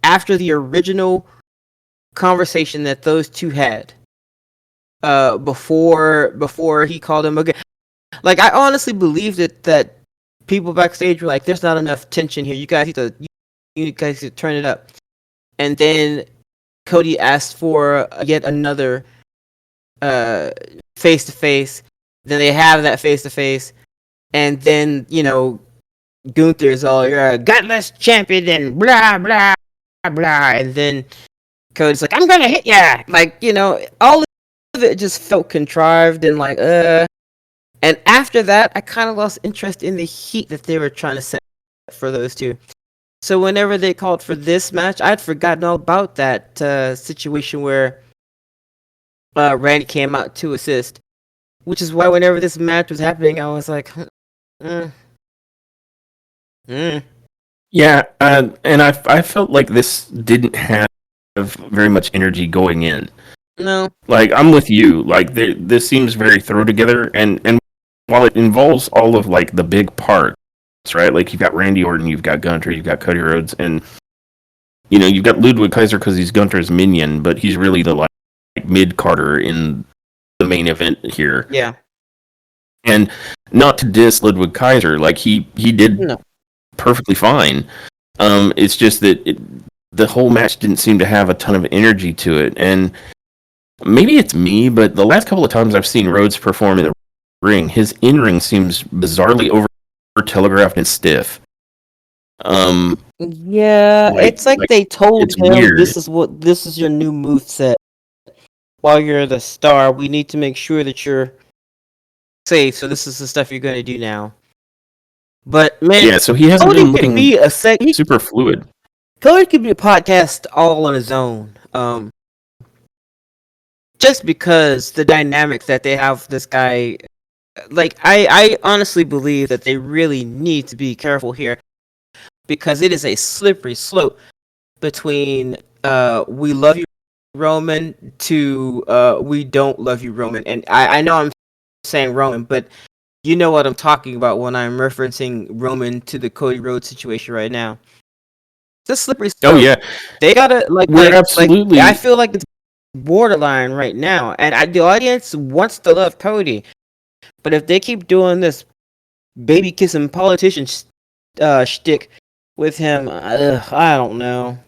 after the original conversation that those two had before he called him again. Like, I honestly believe that people backstage were like, there's not enough tension here. You guys need to turn it up. And then Cody asked for yet another face-to-face. Then they have that face-to-face. And then, Gunther's all, you're a gutless champion and blah, blah, blah. And then Cody's like, I'm going to hit ya. All of it just felt contrived and And after that, I kind of lost interest in the heat that they were trying to set for those two. So whenever they called for this match, I'd forgotten all about that situation where Randy came out to assist. Which is why whenever this match was happening, I was like, Yeah, and I felt like this didn't have very much energy going in. No. I'm with you. This seems very throw together, and while it involves all of the big parts, right? You've got Randy Orton, you've got Gunther, you've got Cody Rhodes, and you've got Ludwig Kaiser because he's Gunther's minion, but he's really the mid Carter in the main event here. Yeah. And not to diss Ludwig Kaiser, he did perfectly fine. It's just that the whole match didn't seem to have a ton of energy to it. And maybe it's me, but the last couple of times I've seen Rhodes perform in the ring, his in-ring seems bizarrely over telegraphed and stiff. Yeah, it's like they told it's him weird. this is your new move set. While you're the star, we need to make sure that you're safe. So this is the stuff you're going to do now. But man, yeah, so he hasn't Cody been could looking be super fluid. Cody could be a podcast all on his own. Just because the dynamics that they have, this guy, like I honestly believe that they really need to be careful here, because it is a slippery slope between we love you Roman to we don't love you Roman. And I know I'm saying Roman, but you know what I'm talking about when I'm referencing Roman to the Cody Rhodes situation right now. It's a slippery slope. Oh yeah, They gotta absolutely. I feel like it's borderline right now, and the audience wants to love Cody, but if they keep doing this baby kissing politician shtick with him, I don't know.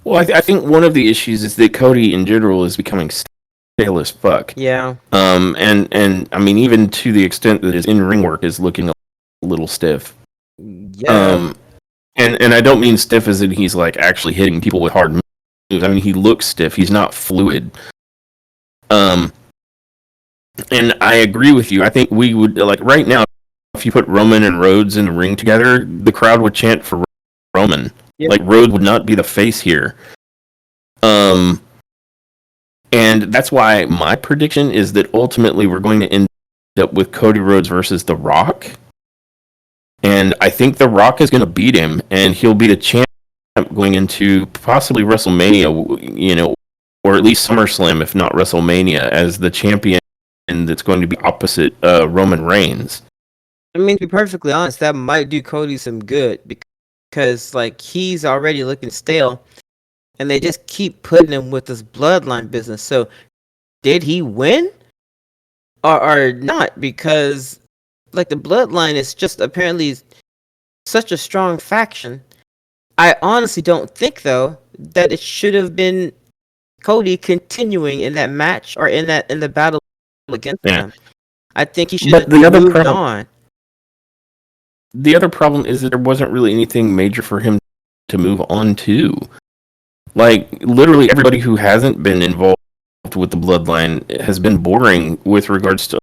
Well, I think one of the issues is that Cody in general is becoming stale as fuck. Yeah. And I mean, even to the extent that his in-ring work is looking a little stiff. Yeah. And I don't mean stiff as in he's like actually hitting people with hard moves. I mean, he looks stiff. He's not fluid. And I agree with you. I think we would, like, right now, if you put Roman and Rhodes in the ring together, the crowd would chant for Roman. Yep. Like, Rhodes would not be the face here. And that's why my prediction is that ultimately we're going to end up with Cody Rhodes versus The Rock. And I think The Rock is going to beat him, and he'll be the champ going into possibly WrestleMania, you know, or at least SummerSlam, if not WrestleMania, as the champion that's going to be opposite Roman Reigns. I mean, to be perfectly honest, that might do Cody some good, because like he's already looking stale, and they just keep putting him with this bloodline business. So, did he win or not? Because like the bloodline is just apparently such a strong faction. I honestly don't think, though, that it should have been Cody continuing in that match or in the battle against them. I think he should have moved on. The other problem is that there wasn't really anything major for him to move on to. Like, literally everybody who hasn't been involved with the bloodline has been boring with regards to,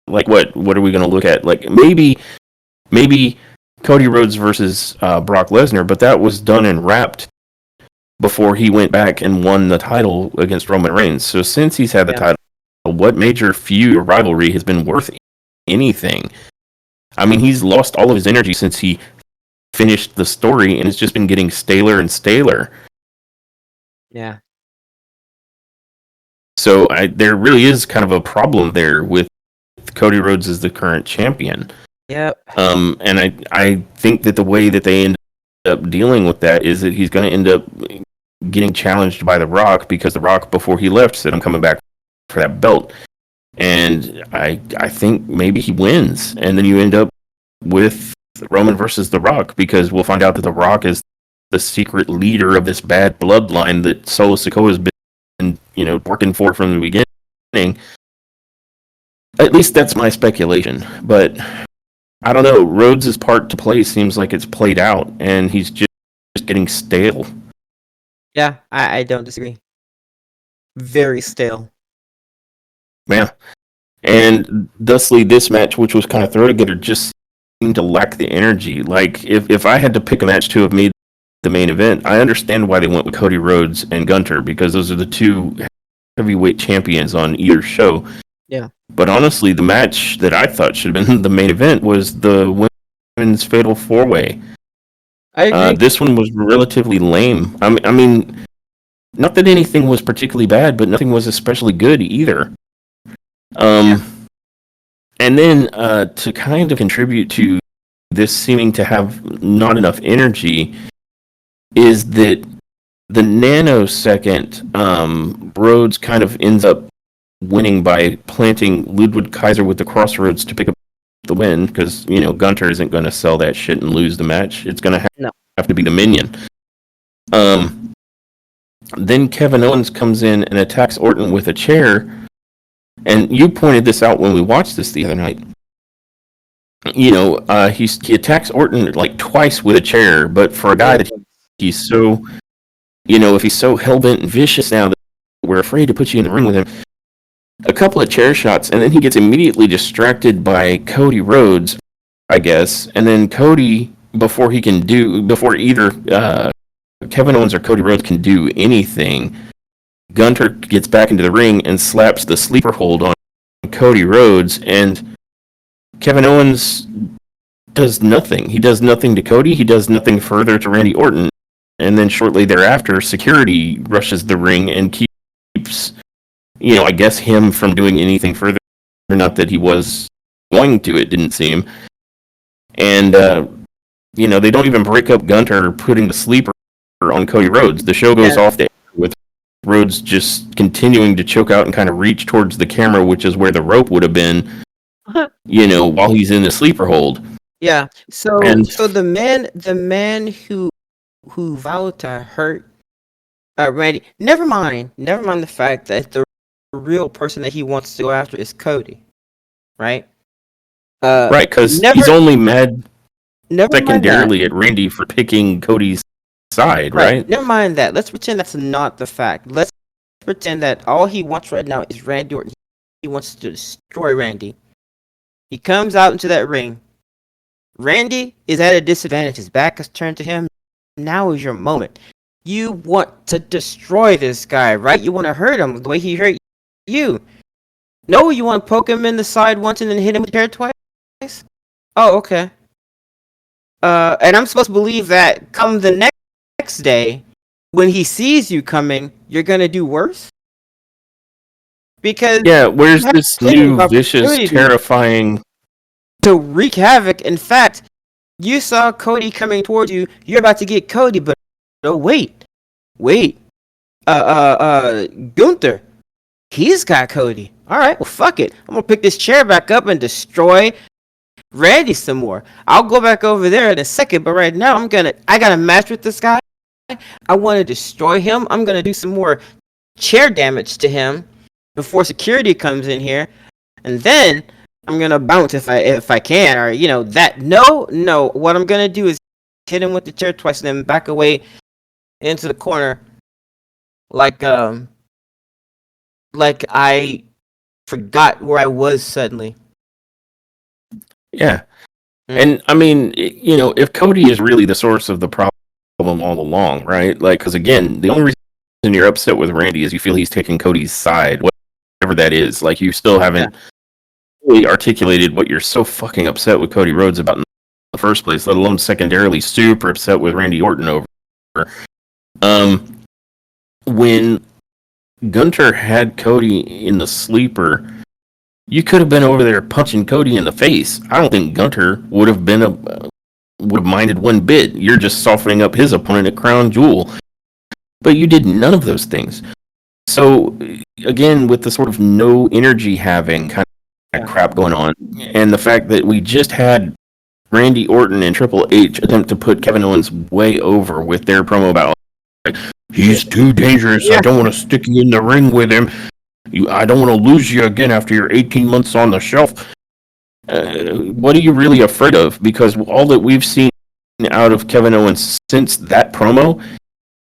like, what are we going to look at? Like, maybe Cody Rhodes versus Brock Lesnar, but that was done and wrapped before he went back and won the title against Roman Reigns. So since he's had the title, what major feud or rivalry has been worth anything? I mean, he's lost all of his energy since he finished the story, and it's just been getting staler and staler. Yeah. So there really is kind of a problem there with Cody Rhodes as the current champion. Yep. And I think that the way that they end up dealing with that is that he's going to end up getting challenged by The Rock, because The Rock, before he left, said, "I'm coming back for that belt." And I think maybe he wins, and then you end up with Roman versus The Rock, because we'll find out that The Rock is the secret leader of this bad bloodline that Solo Sikoa has been, you know, working for from the beginning. At least that's my speculation, but I don't know. Rhodes' part to play seems like it's played out, and he's just getting stale. Yeah, I don't disagree. Very stale. Yeah. And thusly, this match, which was kind of thrown together, just seemed to lack the energy. Like, if I had to pick a match to have made the main event, I understand why they went with Cody Rhodes and Gunter, because those are the two heavyweight champions on either show. Yeah. But honestly, the match that I thought should have been the main event was the women's Fatal 4-Way. I agree. This one was relatively lame. I mean, not that anything was particularly bad, but nothing was especially good either. And then to kind of contribute to this seeming to have not enough energy is that the nanosecond Rhodes kind of ends up winning by planting Ludwig Kaiser with the Crossroads to pick up the win, because, you know, Gunter isn't going to sell that shit and lose the match. It's going to have to be the Minion. Then Kevin Owens comes in and attacks Orton with a chair. And you pointed this out when we watched this the other night. He attacks Orton like twice with a chair, but for a guy that he's so, if he's so hell-bent and vicious now that we're afraid to put you in the ring with him, a couple of chair shots, and then he gets immediately distracted by Cody Rhodes, I guess, and then Cody, before either Kevin Owens or Cody Rhodes can do anything, Gunter gets back into the ring and slaps the sleeper hold on Cody Rhodes, and Kevin Owens does nothing. He does nothing to Cody. He does nothing further to Randy Orton. And then shortly thereafter, security rushes the ring and keeps, I guess him from doing anything further. Not that he was going to, it didn't seem. And, they don't even break up Gunter putting the sleeper on Cody Rhodes. The show goes off there with Rhodes just continuing to choke out and kind of reach towards the camera, which is where the rope would have been, while he's in the sleeper hold. Yeah. So the man who vowed to hurt Randy. Never mind the fact that the real person that he wants to go after is Cody, right? Right, because he's only mad secondarily at Randy for picking Cody's side, right? Never mind that. Let's pretend that's not the fact. Let's pretend that all he wants right now is Randy Orton. He wants to destroy Randy. He comes out into that ring. Randy is at a disadvantage. His back is turned to him. Now is your moment. You want to destroy this guy, right? You want to hurt him the way he hurt you. No, you want to poke him in the side once and then hit him with the chair twice? Oh, okay. And I'm supposed to believe that come the next day, when he sees you coming, you're going to do worse? Because... Yeah, where's this new, vicious, terrifying... to wreak havoc. In fact, you saw Cody coming towards you. You're about to get Cody, but oh wait. Gunther, he's got Cody. All right, well fuck it. I'm gonna pick this chair back up and destroy Randy some more. I'll go back over there in a second, but right now I got a match with this guy. I want to destroy him. I'm gonna do some more chair damage to him before security comes in here, and then I'm gonna bounce if I can, or that. No. What I'm gonna do is hit him with the chair twice, and then back away into the corner, like I forgot where I was suddenly. Yeah, and I mean, if Cody is really the source of the problem all along, right? Like, because again, the only reason you're upset with Randy is you feel he's taking Cody's side, whatever that is. Like, you still haven't. Yeah. Articulated what you're so fucking upset with Cody Rhodes about in the first place, let alone secondarily super upset with Randy Orton over. When Gunter had Cody in the sleeper, you could have been over there punching Cody in the face. I don't think Gunter would have minded one bit. You're just softening up his opponent at Crown Jewel. But you did none of those things. So again, with the sort of no energy having kind of crap going on, and the fact that we just had Randy Orton and Triple H attempt to put Kevin Owens way over with their promo about, like, he's too dangerous. I don't want to stick you in the ring with him. I don't want to lose you again after you're 18 months on the shelf. What are you really afraid of? Because all that we've seen out of Kevin Owens since that promo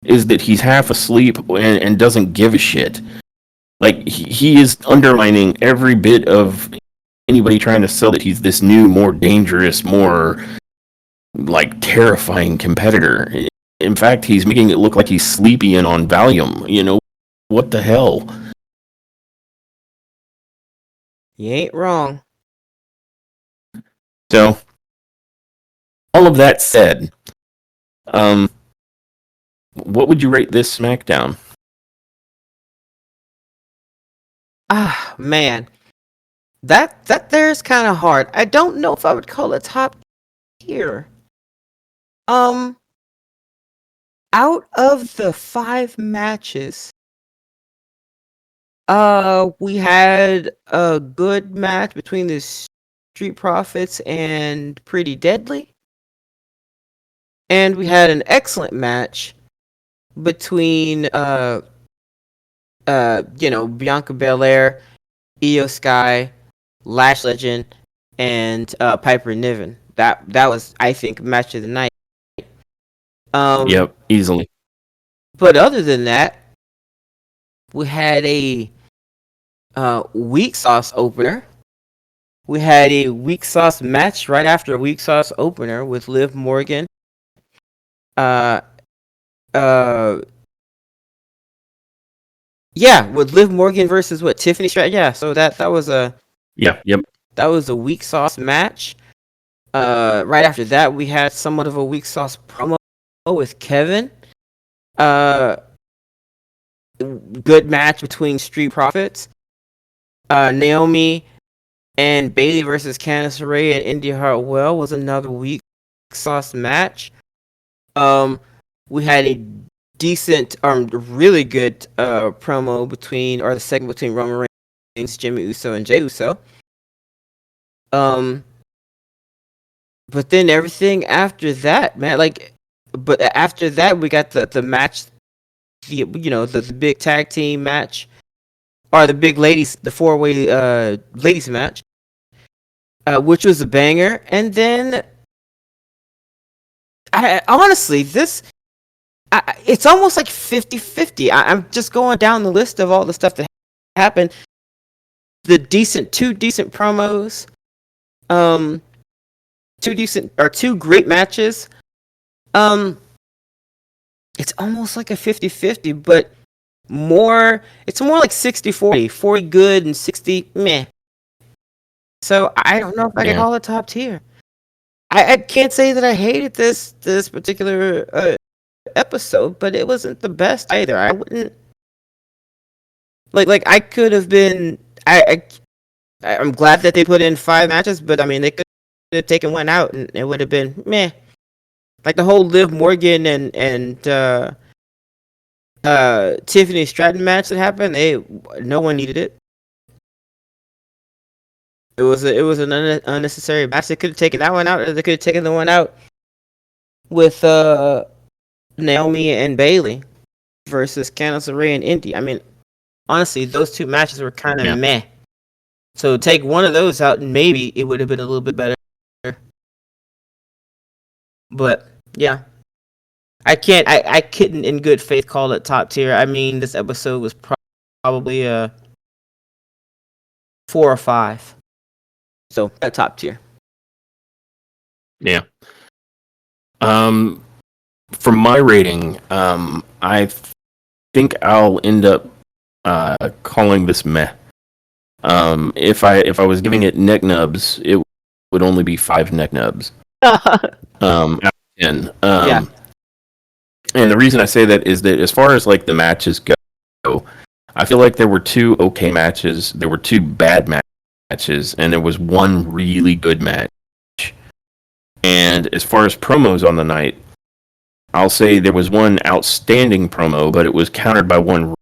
is that he's half asleep and doesn't give a shit. Like, he is undermining every bit of anybody trying to sell that he's this new, more dangerous, more, like, terrifying competitor. In fact, he's making it look like he's sleepy and on Valium. What the hell? You ain't wrong. So, all of that said, what would you rate this SmackDown? Man. That there's kind of hard. I don't know if I would call it top tier. Out of the 5 matches, we had a good match between the Street Profits and Pretty Deadly. And we had an excellent match between Bianca Belair, Io Sky, Lash Legend, and Piper Niven. That was, I think, match of the night. Yep, easily. But other than that, we had a weak sauce opener. We had a weak sauce match right after a weak sauce opener with Liv Morgan. With Liv Morgan versus Tiffany Stratton. Yeah, so that was a yep. That was a weak sauce match. Right after that, we had somewhat of a weak sauce promo with Kevin. Good match between Street Profits. Naomi and Bayley versus Candice LeRae and Indy Hartwell was another weak sauce match. We had a decent, really good promo the segment between Roman Reigns, Jimmy Uso, and Jey Uso. But then everything after that, man, but after that we got the match, the big tag team match, or the big ladies, the 4-way ladies match, which was a banger. And then, I honestly, it's almost like 50-50. I'm just going down the list of all the stuff that happened. Two decent promos, two great matches. It's almost like a 50-50, but it's more like 60-40. 40 good and 60 meh. So I don't know if I can call it top tier. I can't say that I hated this particular episode, but it wasn't the best either. I wouldn't like I could have been. I'm glad that they put in 5 matches, but I mean they could have taken one out and it would have been meh. Like the whole Liv Morgan and Tiffany Stratton match that happened, no one needed it. It was an unnecessary match. They could have taken that one out, or they could have taken the one out with Naomi and Bayley versus Candice LeRae and Indy. I mean, honestly, those 2 matches were kind of meh. So take one of those out, and maybe it would have been a little bit better. But yeah, I couldn't in good faith call it top tier. I mean, this episode was probably a 4 or 5. So a top tier. Yeah. For my rating, I think I'll end up calling this meh. If I was giving it neck nubs, it would only be 5 neck nubs. Out of 10. Yeah. And the reason I say that is that as far as like the matches go, I feel like there were 2 okay matches, there were 2 bad matches, and there was 1 really good match. And as far as promos on the night, I'll say there was 1 outstanding promo, but it was countered by 1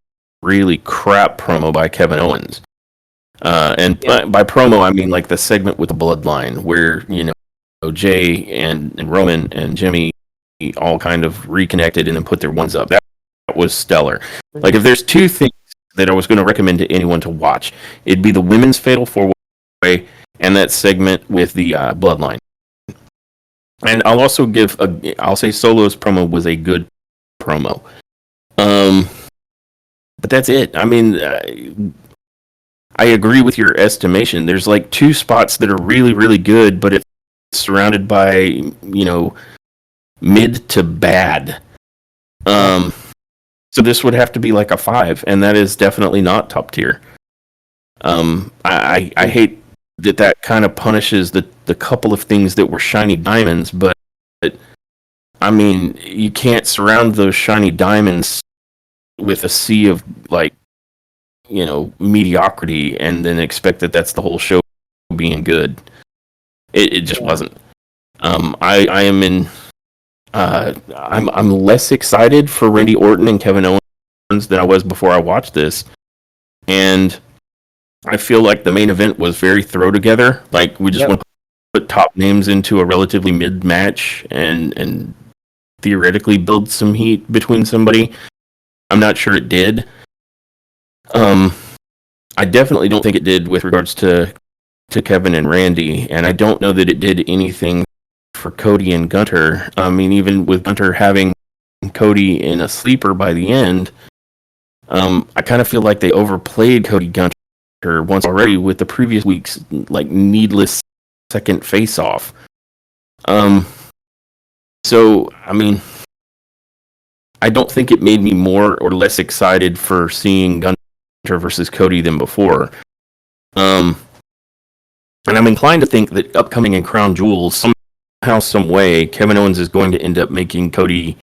really crap promo by Kevin Owens. By promo, I mean like the segment with the Bloodline, where Jay and Roman and Jimmy all kind of reconnected and then put their ones up. That was stellar. Like, if there's 2 things that I was going to recommend to anyone to watch, it'd be the women's Fatal 4-Way and that segment with the Bloodline. And I'll also I'll say Solo's promo was a good promo. But that's it. I mean, I agree with your estimation. There's like 2 spots that are really, really good, but it's surrounded by, mid to bad. So this would have to be like a 5, and that is definitely not top tier. I hate that kind of punishes the couple of things that were shiny diamonds, but I mean, you can't surround those shiny diamonds with a sea of mediocrity and then expect that that's the whole show being good. It just wasn't. I'm less excited for Randy Orton and Kevin Owens than I was before I watched this, and I feel like the main event was very throw together. Like, we just want to put top names into a relatively mid match and theoretically build some heat between somebody. I'm not sure it did. I definitely don't think it did with regards to Kevin and Randy, and I don't know that it did anything for Cody and Gunter. I mean, even with Gunter having Cody in a sleeper by the end, I kind of feel like they overplayed Cody Gunter once already with the previous week's like needless second face-off. So I mean, I don't think it made me more or less excited for seeing Gunter versus Cody than before. And I'm inclined to think that upcoming in Crown Jewel, somehow, some way, Kevin Owens is going to end up making Cody,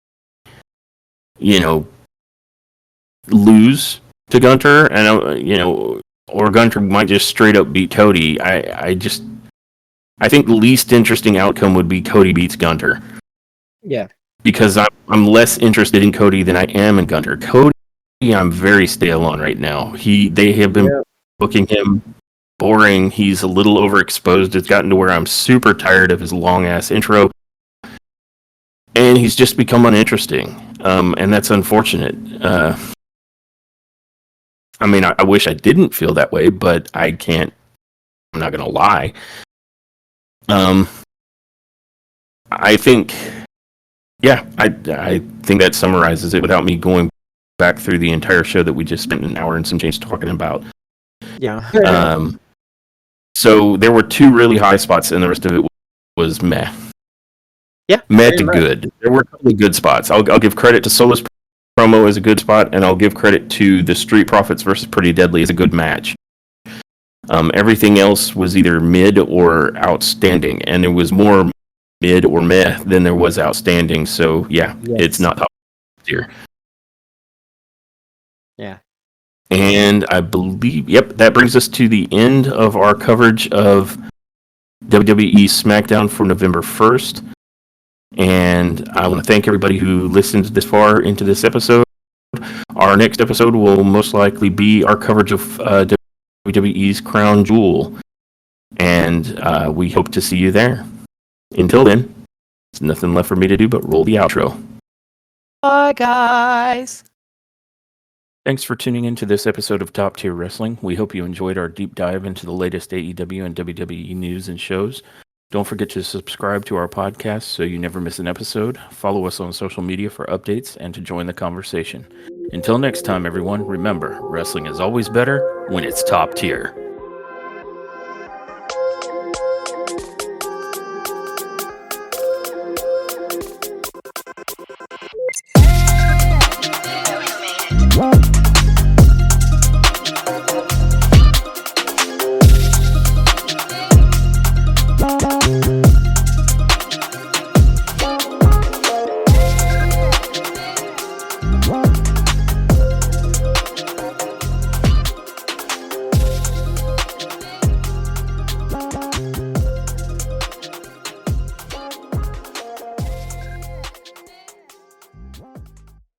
lose to Gunter, and or Gunter might just straight up beat Cody. I think the least interesting outcome would be Cody beats Gunter. Yeah. Because I'm less interested in Cody than I am in Gunter. Cody, I'm very stale on right now. They have been booking him boring. He's a little overexposed. It's gotten to where I'm super tired of his long ass intro, and he's just become uninteresting. And that's unfortunate. I mean, I wish I didn't feel that way, but I can't. I'm not gonna lie. I think, I think that summarizes it without me going back through the entire show that we just spent an hour and some change talking about. Yeah. So there were two really high spots, and the rest of it was meh. Yeah. Meh to good. There were a couple of good spots. I'll give credit to Solo's promo as a good spot, and I'll give credit to the Street Profits versus Pretty Deadly as a good match. Everything else was either mid or outstanding, and it was more mid or meh than there was outstanding. So it's not top tier. Yeah. And I believe, that brings us to the end of our coverage of WWE Smackdown for November 1st. And I want to thank everybody who listened this far into this episode. Our next episode will most likely be our coverage of WWE's Crown Jewel. And we hope to see you there. Until then, there's nothing left for me to do but roll the outro. Bye, guys. Thanks for tuning in to this episode of Top Tier Wrestling. We hope you enjoyed our deep dive into the latest AEW and WWE news and shows. Don't forget to subscribe to our podcast so you never miss an episode. Follow us on social media for updates and to join the conversation. Until next time, everyone, remember, wrestling is always better when it's top tier.